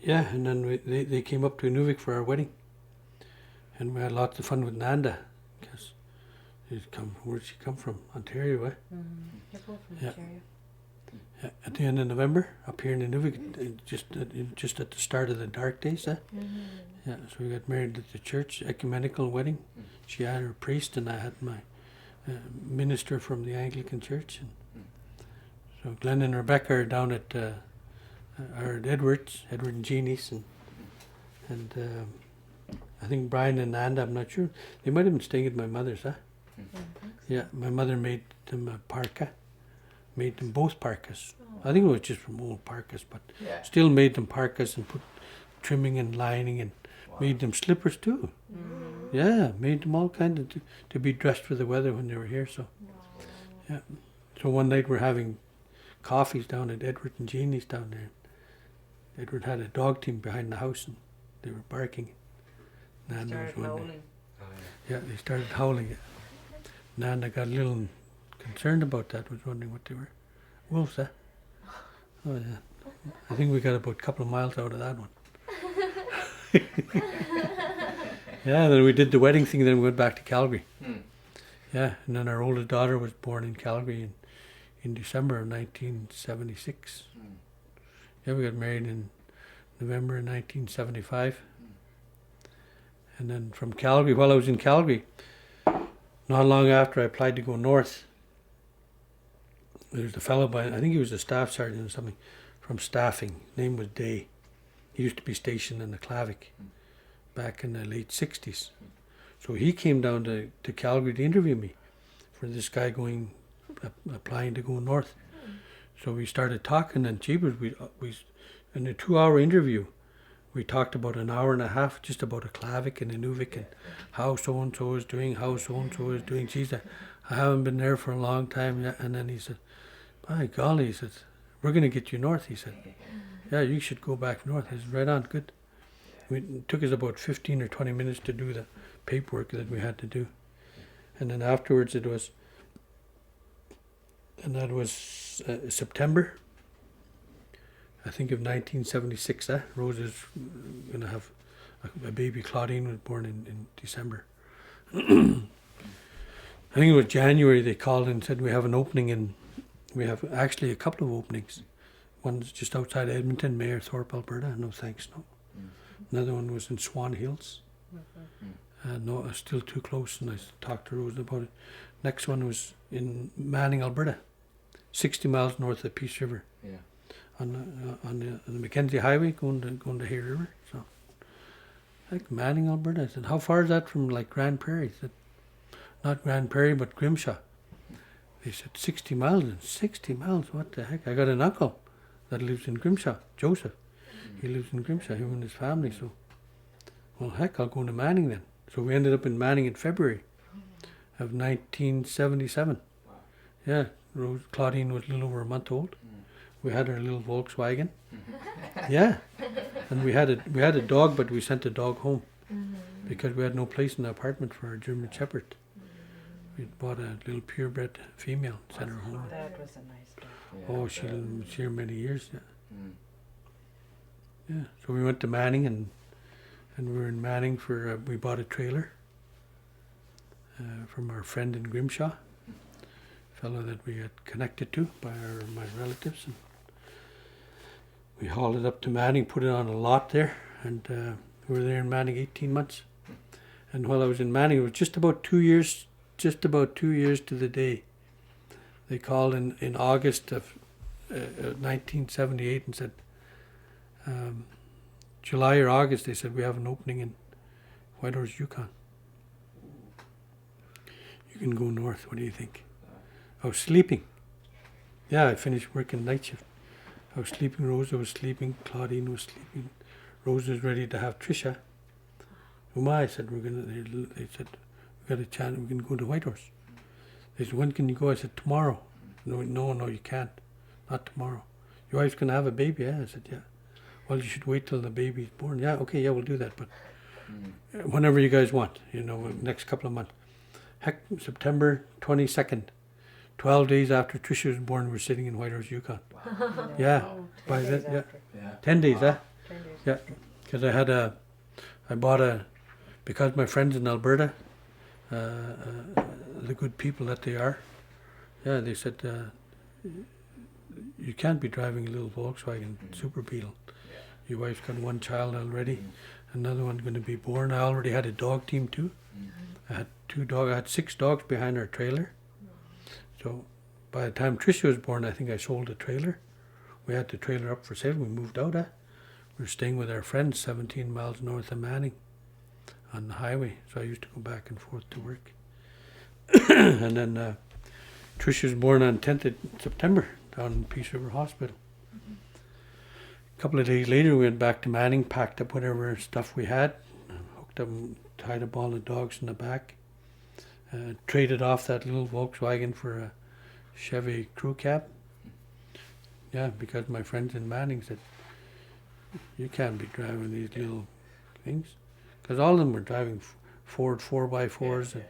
and then they came up to Inuvik for our wedding. And we had lots of fun with Nanda, because where'd she come from? Ontario, eh? You're both from Yeah. Ontario. Yeah, at the end of November, up here in Inuvik, just at the start of the dark days, eh? Yeah, so we got married at the church, ecumenical wedding. She had her priest and I had my minister from the Anglican Church. And so Glenn and Rebecca are down at Edward and Jeannie's, and I think Brian and Nanda, I'm not sure. They might have been staying at my mother's, huh? Yeah, my mother made them a parka. Made them both parkas. I think it was just from old parkas, but still made them parkas and put trimming and lining and made them slippers too. Yeah, made them all kind of to be dressed for the weather when they were here. So, yeah. So one night we're having coffees down at Edward and Jeannie's down there. Edward had a dog team behind the house and they were barking. Nanda was Started wondering. howling. Yeah, they started howling. Nanda got a little concerned about that, was wondering what they were. Wolves, eh? Oh, yeah. I think we got about a couple of miles out of that one. Yeah, then we did the wedding thing, then we went back to Calgary. Yeah, and then our oldest daughter was born in Calgary in December of 1976. Yeah, we got married in November of 1975. And then from Calgary, while I was in Calgary, not long after I applied to go north, there was a fellow I think he was a staff sergeant or something, from staffing. His name was Day. He used to be stationed in the Clavik back in the late 60s. So he came down to Calgary to interview me for this guy applying to go north. So we started talking, and jeepers, we in a 2-hour interview, we talked about an hour and a half just about a Clavik and Inuvik and how so-and-so is doing, how so-and-so is doing. Geez, I haven't been there for a long time yet. And then he said, by golly, he said, we're going to get you north, he said. Yeah, you should go back north. I said, right on, good. It took us about 15 or 20 minutes to do the paperwork that we had to do. And then afterwards that was September, I think, of 1976. Rose is going to have a baby. Claudine was born in December. I think it was January they called and said we have an opening, and we have actually a couple of openings. One's just outside Edmonton, Mayor Thorpe, Alberta. No thanks, no. Another one was in Swan Hills. No, it's still too close, and I talked to Rose about it. Next one was in Manning, Alberta, 60 miles north of Peace River. Yeah. On the Mackenzie Highway going to Hay River. So, like Manning, Alberta. I said, how far is that from like Grand Prairie? He said, not Grand Prairie, but Grimshaw. They said 60 miles. And 60 miles, what the heck? I got an uncle that lives in Grimshaw, Joseph. He lives in Grimshaw, him and his family. So, well, heck, I'll go to Manning then. So we ended up in Manning in February of 1977. Wow. Yeah, Claudine was a little over a month old. We had our little Volkswagen. Yeah, and we had a dog, but we sent the dog home because we had no place in the apartment for our German Shepherd. We bought a little purebred female, sent her home. That was a nice dog. Yeah, Oh, she was here many years. Yeah. Mm. Yeah. So we went to Manning, and we were in Manning for we bought a trailer from our friend in Grimshaw, fellow that we had connected to by my relatives, and we hauled it up to Manning, put it on a lot there, and we were there in Manning 18 months. And while I was in Manning, it was just about 2 years to the day. They called in August of 1978 and said, July or August, they said, we have an opening in Whitehorse, Yukon. You can go north, what do you think? I was sleeping. Yeah, I finished working night shift. I was sleeping, Rosa was sleeping, Claudine was sleeping. Rosa was ready to have Trisha. I said, they said, we got a chance, we can go to Whitehorse. They said, when can you go? I said, tomorrow. No, you can't. Not tomorrow. Your wife's going to have a baby, yeah? I said, yeah. Well, you should wait till the baby's born. Yeah, okay, yeah, we'll do that, but whenever you guys want, next couple of months. Heck, September 22nd, 12 days after Trisha was born, we're sitting in Whitehorse, Yukon. Wow. Yeah, 10 by days that, yeah. after. Yeah. 10 days, Wow. 10 days. Yeah, because I bought because my friends in Alberta, the good people that they are, yeah, they said, you can't be driving a little Volkswagen Super Beetle. Your wife's got one child already, another one's going to be born. I already had a dog team too. I had 6 dogs behind our trailer. So by the time Tricia was born, I think I sold the trailer. We had the trailer up for sale. We moved out. We were staying with our friends 17 miles north of Manning on the highway. So I used to go back and forth to work. And then Tricia was born on 10th of September down in Peace River Hospital. A couple of days later, we went back to Manning, packed up whatever stuff we had, hooked up, tied up all the dogs in the back, traded off that little Volkswagen for a Chevy crew cab. Yeah, because my friends in Manning said, you can't be driving these little things. Because all of them were driving Ford 4x4s and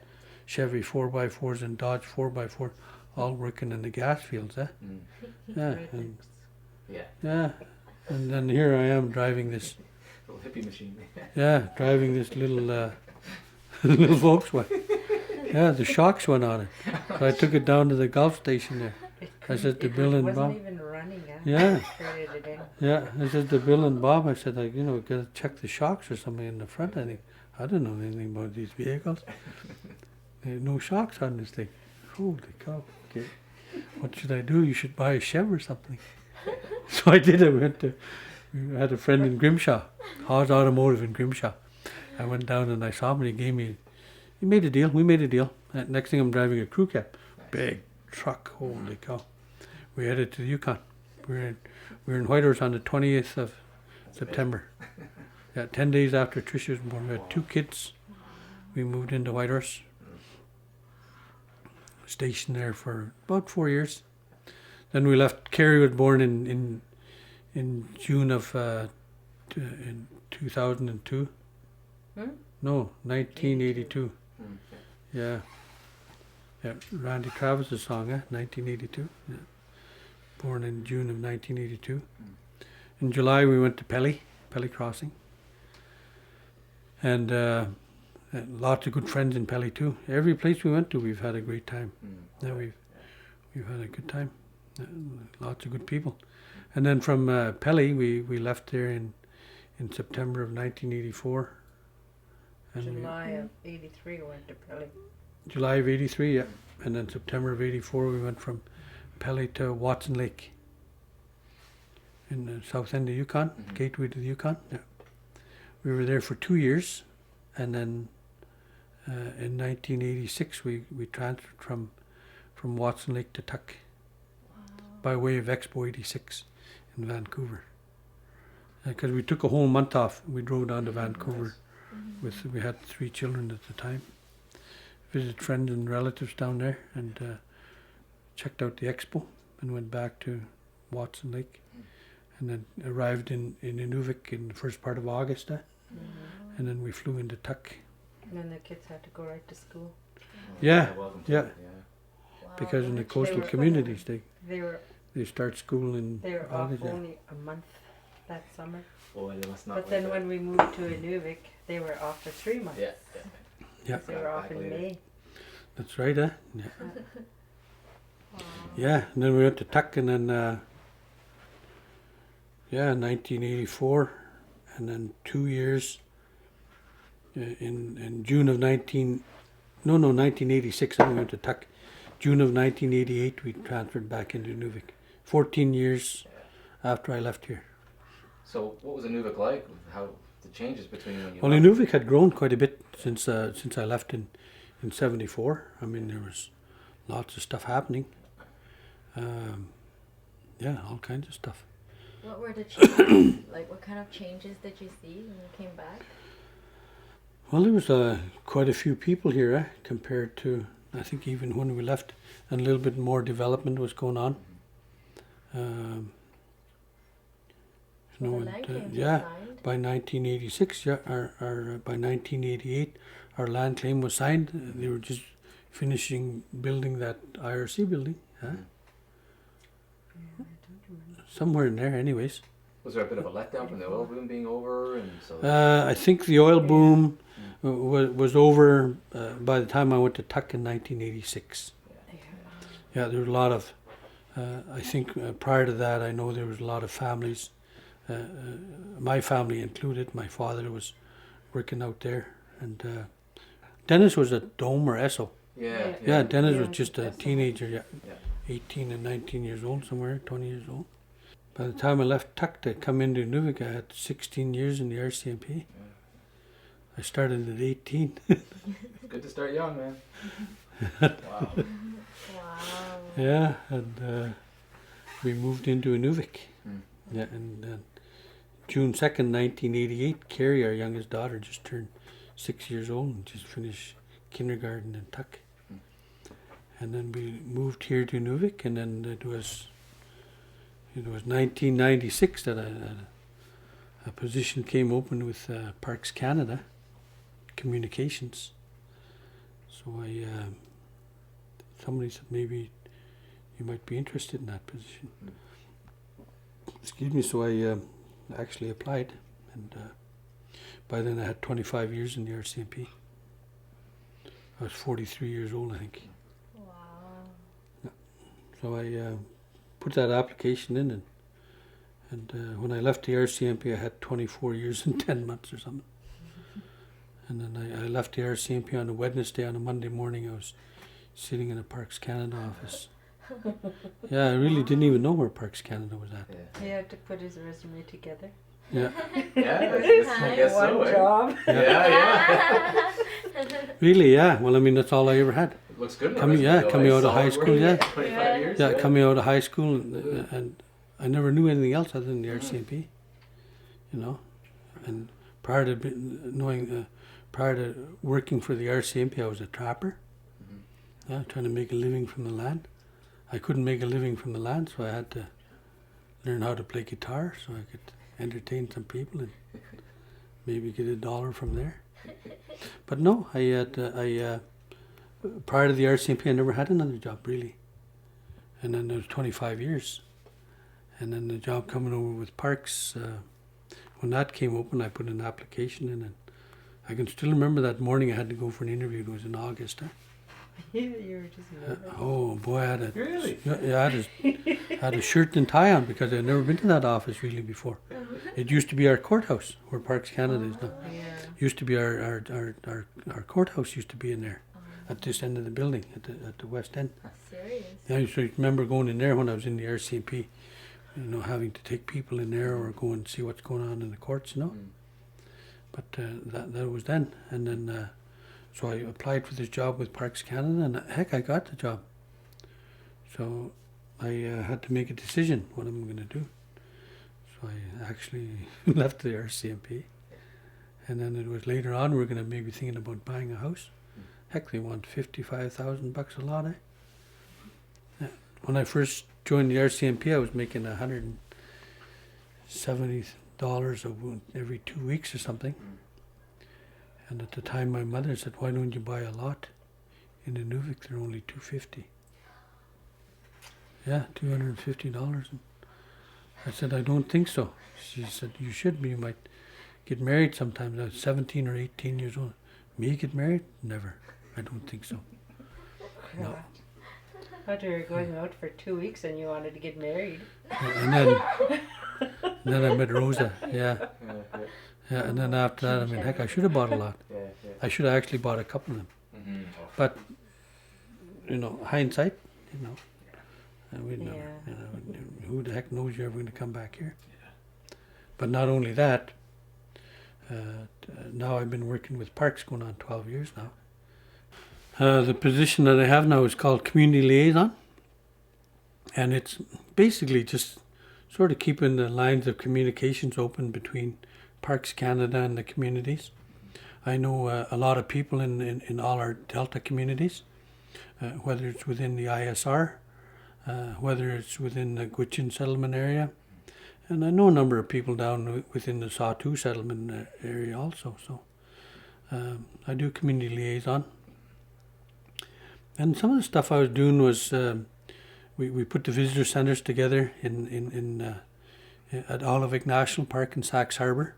Chevy 4x4s and Dodge 4x4, all working in the gas fields. Yeah, and, yeah. And then here I am driving this Little hippie machine. driving this little little Volkswagen. Yeah, the shocks went on it. So I took it down to the Gulf station there. I said to Bill and Bob. It wasn't even running, Yeah. Traded it in. Yeah, I said to Bill and Bob, I said, gotta check the shocks or something in the front. I think I don't know anything about these vehicles. There's no shocks on this thing. Holy cow! Okay, what should I do? You should buy a Chev or something. So I did. We had a friend in Grimshaw, Hawes Automotive in Grimshaw. I went down and I saw him, and he made a deal. We made a deal. Next thing, I'm driving a crew cab, big truck. Holy cow! We headed to the Yukon. We were in Whitehorse on the 20th of September. Yeah, 10 days after Tricia was born. We had 2 kids. We moved into Whitehorse. Stationed there for about 4 years. Then we left. Kerry was born in June of in 2002. No, 1982. Yeah. Yeah, Randy Travis's song, 1982. Yeah. born in June of 1982. In July we went to Pelly Crossing. And lots of good friends in Pelly too. Every place we went to, we've had a great time. Yeah, we've had a good time. Lots of good people. And then from Pelly, we left there in September of 1984. And July of 83 we went to Pelly. July of 83, yeah. And then September of 84, we went from Pelly to Watson Lake in the south end of Yukon, gateway to the Yukon. Yeah. We were there for 2 years, and then in 1986 we transferred from Watson Lake to Tuck by way of Expo 86 in Vancouver. Because we took a whole month off. We drove down to Vancouver. We had 3 children at the time. Visited friends and relatives down there and checked out the expo and went back to Watson Lake and then arrived in Inuvik in the first part of August. And then we flew into Tuck. And then the kids had to go right to school. Yeah, welcome to yeah. it, Because in the They coastal were- communities They were start school in they were off August. Yeah. only a month that summer. Boy, they must not But like then that. when we moved to Inuvik, they were off for 3 months. Yeah. Yeah. They were off Back in later. May. That's right, Yeah. Yeah, and then we went to Tuck and then 1984 and then 2 years in June of 1986 then we went to Tuck. June of 1988 we transferred back into Inuvik. 14 years after I left here. So what was Inuvik like? How the changes between when you Well, left? Inuvik had grown quite a bit since I left in 74. I mean, there was lots of stuff happening. All kinds of stuff. What were the changes? Like, what kind of changes did you see when you came back? Well, there was quite a few people here compared to, I think, even when we left, and a little bit more development was going on. The land claims were yeah, signed. by 1986, by 1988, our land claim was signed. They were just finishing building that IRC building. Yeah, I don't remember. Somewhere in there, anyways. Was there a bit of a letdown from the oil boom being over, and so? I think the oil boom was over by the time I went to Tuck in 1986. Yeah, there was a lot of, I think prior to that, I know there was a lot of families, my family included. My father was working out there, and Dennis was at Dome or Esso. Yeah, Dennis was just a teenager, Yeah. 18 and 19 years old, somewhere, 20 years old. By the time I left Tuck to come into Inuvik, I had 16 years in the RCMP. I started at 18. Good to start young, man. Wow. Wow. Yeah, and we moved into Inuvik. Yeah, and June 2nd, 1988, Carrie, our youngest daughter, just turned 6 years old and just finished kindergarten in Tuck. And then we moved here to Inuvik, and then it was 1996 that a position came open with Parks Canada Communications. So somebody said maybe you might be interested in that position. Excuse me. So I actually applied, and by then I had 25 years in the RCMP. I was 43 years old, I think. Wow. So I put that application in, and when I left the RCMP, I had 24 years and 10 months or something. And then I left the RCMP on a Wednesday. On a Monday morning, I was sitting in a Parks Canada office. Yeah, I really didn't even know where Parks Canada was at. Yeah. He had to put his resume together. Yeah, I guess so. One eh? job. Yeah. really, yeah. Well, I mean, that's all I ever had. It looks good. Coming out of high school, yeah. 25 years. Yeah, coming out of high school, and I never knew anything else other than the RCMP, And prior to prior to working for the RCMP, I was a trapper. Yeah, trying to make a living from the land. I couldn't make a living from the land, so I had to learn how to play guitar so I could entertain some people and maybe get $1 from there. But no, prior to the RCMP, I never had another job really. And then there was 25 years. And then the job coming over with Parks, when that came open, I put an application in, and I can still remember that morning I had to go for an interview. It was in August. Yeah, you were just nervous. Oh boy, I had a Really? yeah, I had a shirt and tie on because I'd never been to that office really before. It used to be our courthouse, where Parks Canada is now. Yeah. Used to be our courthouse used to be in there, at this end of the building, at the west end. Serious. Yeah, I used to remember going in there when I was in the RCMP, having to take people in there or go and see what's going on in the courts, But that was then, and then so I applied for this job with Parks Canada, and heck, I got the job. So I had to make a decision what I'm going to do. So I actually left the RCMP, and then it was later on we were going to maybe thinking about buying a house. Heck, they want $55,000 a lot, Yeah. When I first joined the RCMP, I was making $170 every 2 weeks or something. And at the time, my mother said, "Why don't you buy a lot? In Inuvik, they're only $250." Yeah, $250. And I said, "I don't think so." She said, "You should. You might get married sometime." I was 17 or 18 years old. Me get married? Never. I don't think so. No. Thought you were going out for 2 weeks and you wanted to get married. And then I met Rosa. Yeah. Yeah, and then after that, I mean, heck, I should have bought a lot. I should have actually bought a couple of them. But, hindsight, we never, who the heck knows you're ever going to come back here? But not only that, now I've been working with Parks going on 12 years now. The position that I have now is called Community Liaison. And it's basically just sort of keeping the lines of communications open between Parks Canada and the communities. I know a lot of people in all our Delta communities, whether it's within the ISR, whether it's within the Gwich'in settlement area, and I know a number of people down within the Sawtoo settlement area also. So I do community liaison. And some of the stuff I was doing was we put the visitor centres together at Olivet National Park in Sachs Harbour,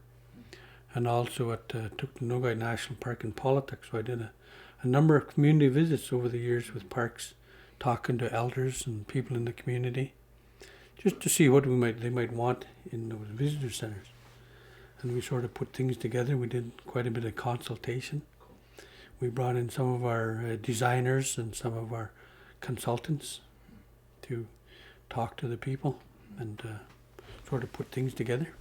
and also at Tuctanogite National Park in Politics. So I did a number of community visits over the years with Parks, talking to elders and people in the community, just to see what they might want in those visitor centres. And we sort of put things together. We did quite a bit of consultation. We brought in some of our designers and some of our consultants to talk to the people and sort of put things together.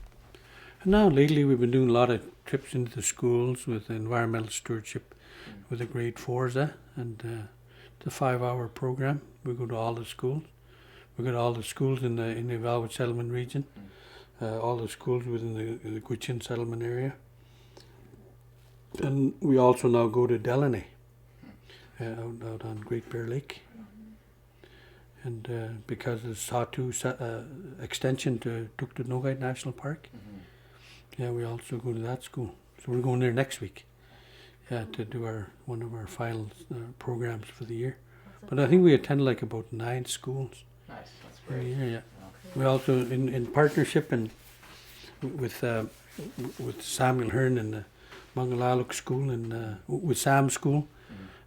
And now lately we've been doing a lot of trips into the schools with environmental stewardship with the grade 4s, and it's a 5-hour program. We go to all the schools. We go to all the schools in the Inuvialuit settlement region, all the schools within the Gwich'in settlement area. And we also now go to Delaney, out on Great Bear Lake. And because of the Sawtoo extension to Tuctanogite National Park, we also go to that school. So we're going there next week, to do one of our final programs for the year. But I think we attend like about 9 schools. Nice, that's great. Yeah. We also in partnership and with Samuel Hearn and the Mangalaluk School and with Sam's School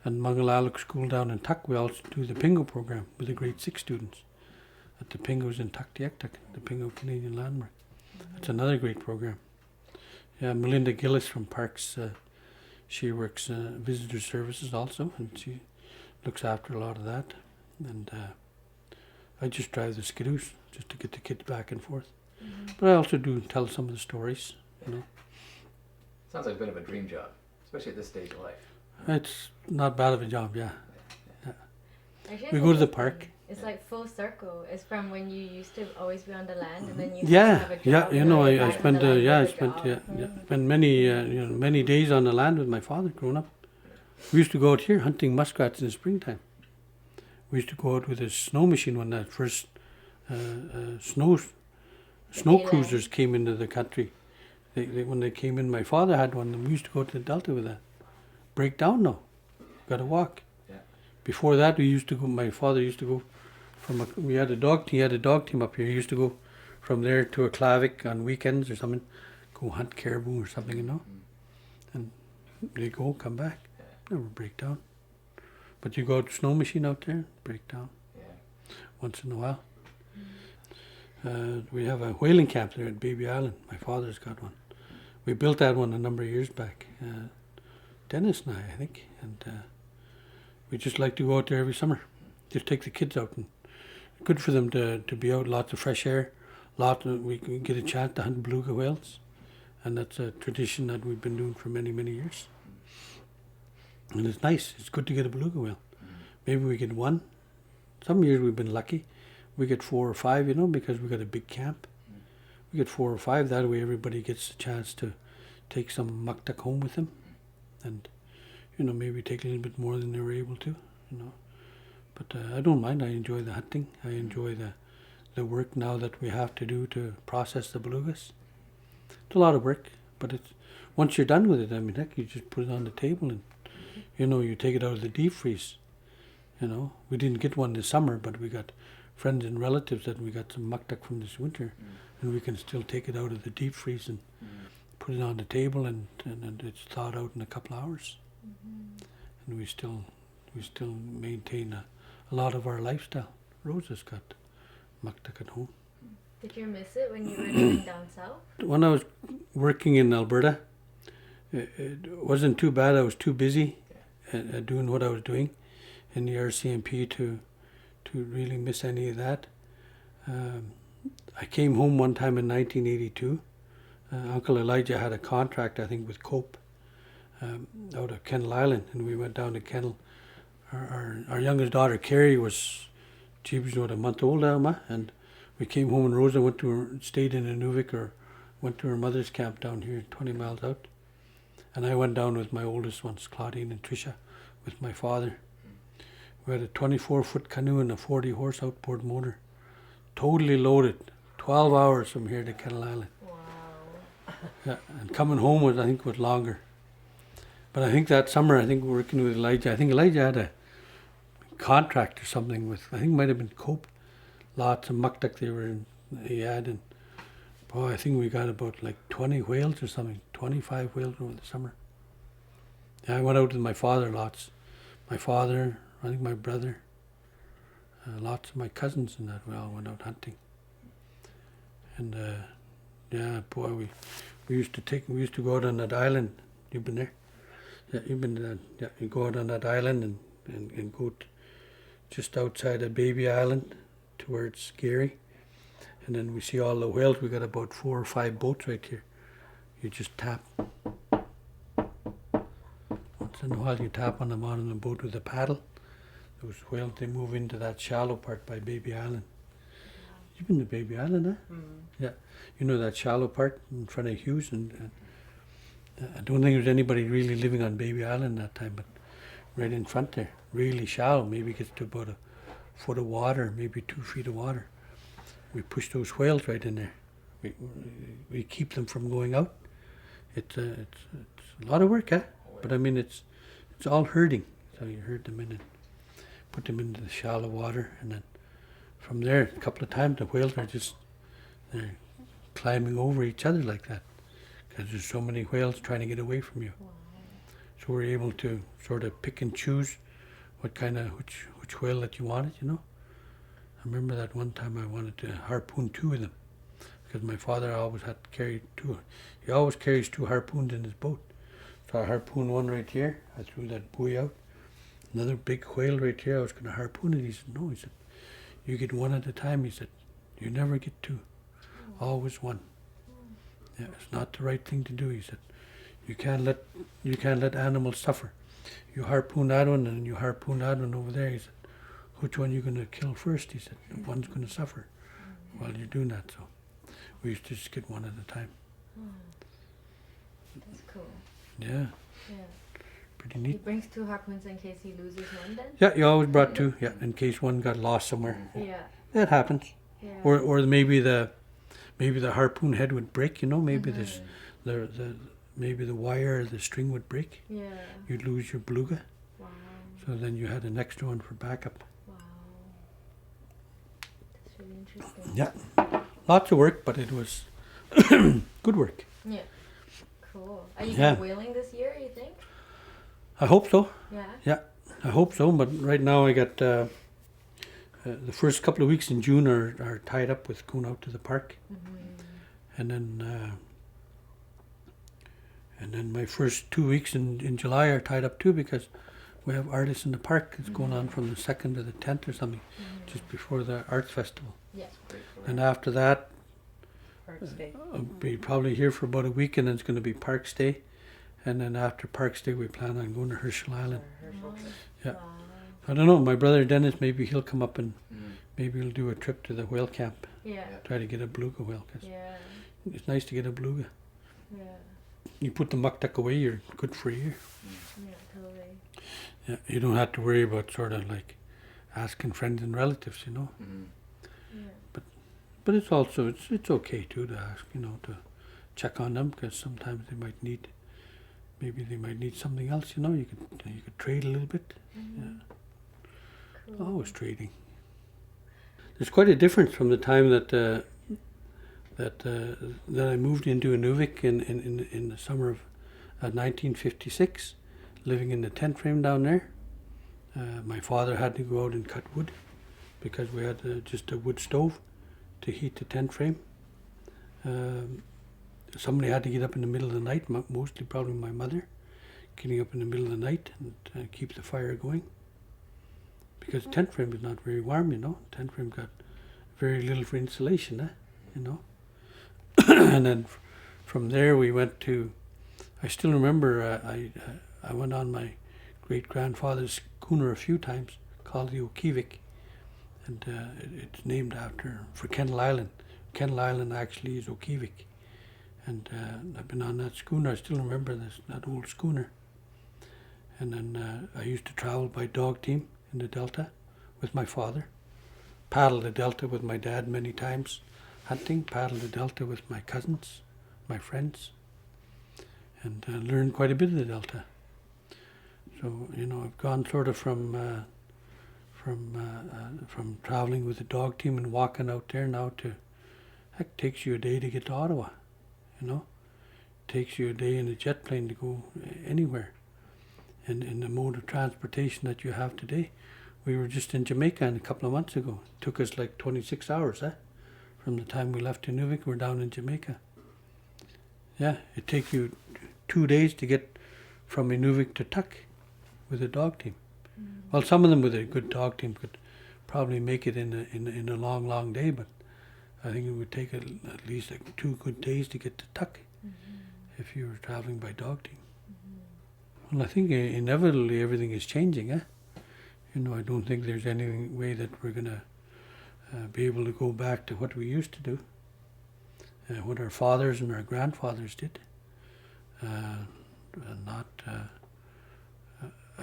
and Mangalaluk School down in Tuck. We also do the Pingo program with the grade 6 students at the Pingos in Tuktoyaktuk, the Pingo Canadian Landmark. That's another great program. Yeah, Melinda Gillis from Parks, she works visitor services also, and she looks after a lot of that. And I just drive the skidoos just to get the kids back and forth. But I also do tell some of the stories, Sounds like a bit of a dream job, especially at this stage of life. It's not bad of a job, yeah. Actually, We go to the park. It's like full circle. It's from when you used to always be on the land, and then you have a job. I spent many days on the land with my father growing up. We used to go out here hunting muskrats in the springtime. We used to go out with a snow machine when that first snow cruisers came into the country. When they came in, my father had one, and we used to go to the Delta with that. Break down now. Got to walk. Yeah. Before that, my father used to go he had a dog team up here. He used to go from there to a Clavik on weekends or something, go hunt caribou or something, you know. And they go, come back, never break down. But you go out snow machine out there, break down once in a while. We have a whaling camp there at Baby Island. My father's got one. We built that one a number of years back. Dennis and I think. And we just like to go out there every summer. Just take the kids out. And good for them to be out, lots of fresh air. We can get a chance to hunt beluga whales. And that's a tradition that we've been doing for many, many years. And it's nice. It's good to get a beluga whale. Maybe we get one. Some years we've been lucky. We get 4 or 5, you know, because we got a big camp. We get 4 or 5. That way everybody gets a chance to take some muktuk home with them. And, you know, maybe take a little bit more than they were able to, you know. But I don't mind. I enjoy the hunting. I enjoy the work now that we have to do to process the belugas. It's a lot of work, but it's once you're done with it, I mean, heck, you just put it on the table and, you know, you take it out of the deep freeze. You know, we didn't get one this summer, but we got friends and relatives that we got some muktuk from this winter, and we can still take it out of the deep freeze and put it on the table, and it's thawed out in a couple of hours. And we still maintain a lot of our lifestyle. Rosa's got muktuk at home. Did you miss it when you were living down south? When I was working in Alberta, it wasn't too bad. I was too busy doing what I was doing in the RCMP to really miss any of that. I came home one time in 1982. Uncle Elijah had a contract, I think, with Cope out of Kennel Island, and we went down to Kennel. Our youngest daughter, Carrie, she was a month old now, and we came home, and Rosa stayed in Inuvik, or went to her mother's camp down here, 20 miles out. And I went down with my oldest ones, Claudine and Tricia, with my father. We had a 24-foot canoe and a 40-horse outboard motor, totally loaded, 12 hours from here to Kennel Island. Wow. Yeah, and coming home was longer. But I think that summer, working with Elijah, Elijah had a contract or something with, it might have been Cope. Lots of muktuk he had, and boy, I think we got about like 20 whales or something, 25 whales over the summer. Yeah, I went out with my father lots. My father, I think my brother, lots of my cousins and that, we all went out hunting. And yeah, boy, we used to go out on that island. You've been there? Yeah, you've been to that. Yeah, you go out on that island and go just outside of Baby Island towards Gerry. And then we see all the whales. We got about 4 or 5 boats right here. You just tap. Once in a while you tap on the bottom of the boat with a paddle. Those whales, they move into that shallow part by Baby Island. You've been to Baby Island, huh? Yeah. You know that shallow part in front of Hughes, and I don't think there's anybody really living on Baby Island that time, but right in front there, really shallow, maybe gets to about a foot of water, maybe 2 feet of water. We push those whales right in there. We keep them from going out. It's a lot of work, huh? But I mean, it's all herding. So you herd them in and put them into the shallow water, and then from there, a couple of times, the whales are they're climbing over each other like that, because there's so many whales trying to get away from you. Wow. So we're able to sort of pick and choose which whale that you wanted, you know. I remember that one time I wanted to harpoon 2 of them, because my father always had to carry 2. He always carries 2 harpoons in his boat. So I harpooned one right here. I threw that buoy out. Another big whale right here. I was going to harpoon it. He said, no. He said, you get 1 at a time. He said, you never get 2. Always 1. Yeah, it's not the right thing to do. He said, you can't let animals suffer. You harpoon that one and you harpoon that one over there. He said, which one are you going to kill first? He said, one's going to suffer while you're doing that. So we used to just get 1 at a time. That's cool. Yeah. Yeah. Pretty He neat. brings 2 harpoons in case he loses one then? Yeah, you always brought 2. Yeah, in case one got lost somewhere. Yeah. That happens. Yeah. Or maybe the harpoon head would break. You know, maybe maybe the wire or the string would break. Yeah. You'd lose your beluga. Wow. So then you had an extra one for backup. Wow. That's pretty interesting. Yeah, lots of work, but it was good work. Yeah. Cool. Are you Yeah. going whaling this year, you think? I hope so. Yeah. I hope so, but right now I got the first couple of weeks in June are tied up with going out to the park, and then my first 2 weeks in July are tied up too, because we have artists in the park. It's going on from the 2nd to the 10th or something, just before the arts festival. Yeah. And after that, Parks Day. I'll be probably here for about a week, and then it's going to be Parks Day, and then after Parks Day we plan on going to Herschel Island. Yeah. Wow. I don't know, my brother Dennis, maybe he'll come up and maybe he'll do a trip to the whale camp, Yeah. try to get a beluga whale, 'cause Yeah. it's nice to get a beluga. Yeah. You put the muck duck away, you're good for a year. Yeah, totally. Yeah, you don't have to worry about sort of like asking friends and relatives, you know. Yeah. But it's also it's okay too to ask, you know, to check on them, because sometimes they might need something else, you know. You could trade a little bit. Yeah. Cool. Always trading. There's quite a difference from the time that I moved into Inuvik in the summer of 1956, living in the tent frame down there. My father had to go out and cut wood because we had just a wood stove to heat the tent frame. Somebody had to get up in the middle of the night, mostly probably my mother, getting up in the middle of the night and keep the fire going. Because tent frame is not very warm, you know. Tent frame got very little for insulation, you know. And then from there we went to, I still remember I went on my great-grandfather's schooner a few times, called the Okivik, and it's named for Kendall Island. Kendall Island actually is Okivik. And I've been on that schooner. I still remember that old schooner. And then I used to travel by dog team in the Delta with my father. Paddle the Delta with my dad many times. Hunting, paddle the Delta with my cousins, my friends. And learned quite a bit of the Delta. So, you know, I've gone sort of from traveling with the dog team and walking out there now to, heck, it takes you a day to get to Ottawa, you know. It takes you a day in a jet plane to go anywhere. And in the mode of transportation that you have today, we were just in Jamaica a couple of months ago. It took us like 26 hours, from the time we left Inuvik, we're down in Jamaica. Yeah, it takes you 2 days to get from Inuvik to Tuck with a dog team. Well, some of them with a good dog team could probably make it in a long day, but I think it would take at least like 2 good days to get to Tuck if you were traveling by dog team. Well, I think inevitably everything is changing, You know, I don't think there's any way that we're going to be able to go back to what we used to do, what our fathers and our grandfathers did. I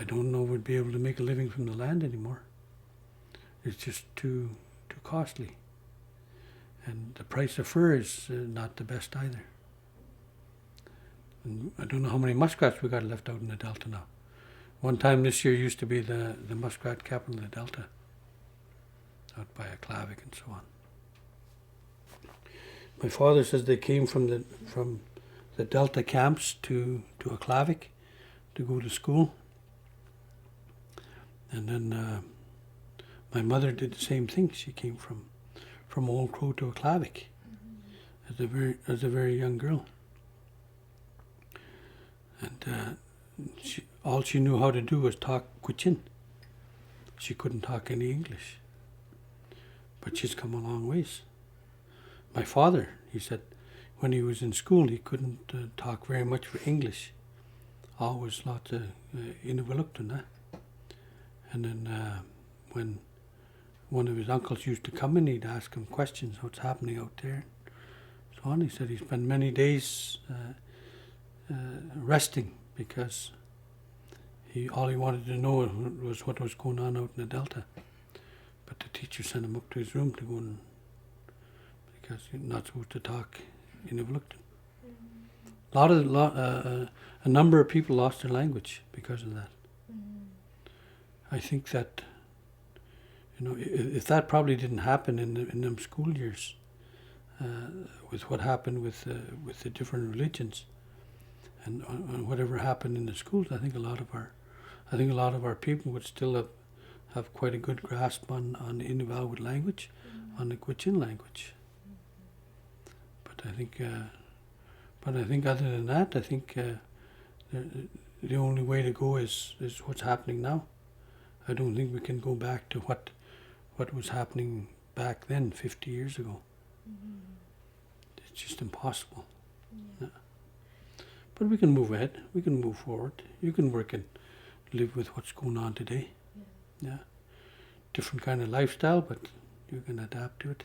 don't know we'd be able to make a living from the land anymore. It's just too costly. And the price of fur is not the best either. And I don't know how many muskrats we got left out in the Delta now. One time this year used to be the muskrat capital of the Delta, out by Aklavik and so on. My father says they came from the Delta camps to Aklavik to go to school. And then my mother did the same thing. She came from Old Crow to Aklavik as a very young girl. And all she knew how to do was talk Gwich'in. She couldn't talk any English. But she's come a long ways. My father, he said, when he was in school, he couldn't talk very much for English. Always lots of Inuvialuit and that. And then when one of his uncles used to come in, he'd ask him questions, what's happening out there. So on, he said he spent many days resting because all he wanted to know was what was going on out in the Delta. But the teacher sent him up to his room to go and, because you're not supposed to talk Inuvialuit. A number of people lost their language because of that. I think that, if that probably didn't happen in them school years, with what happened with the different religions, and whatever happened in the schools, I think a lot of our people would still have quite a good grasp on the Inuvialuit language, on the Gwich'in language. But I think other than that, I think the only way to go is what's happening now. I don't think we can go back to what was happening back then, 50 years ago. It's just impossible. Yeah. But we can move ahead. We can move forward. You can work and live with what's going on today. Yeah. Different kind of lifestyle, but you can adapt to it.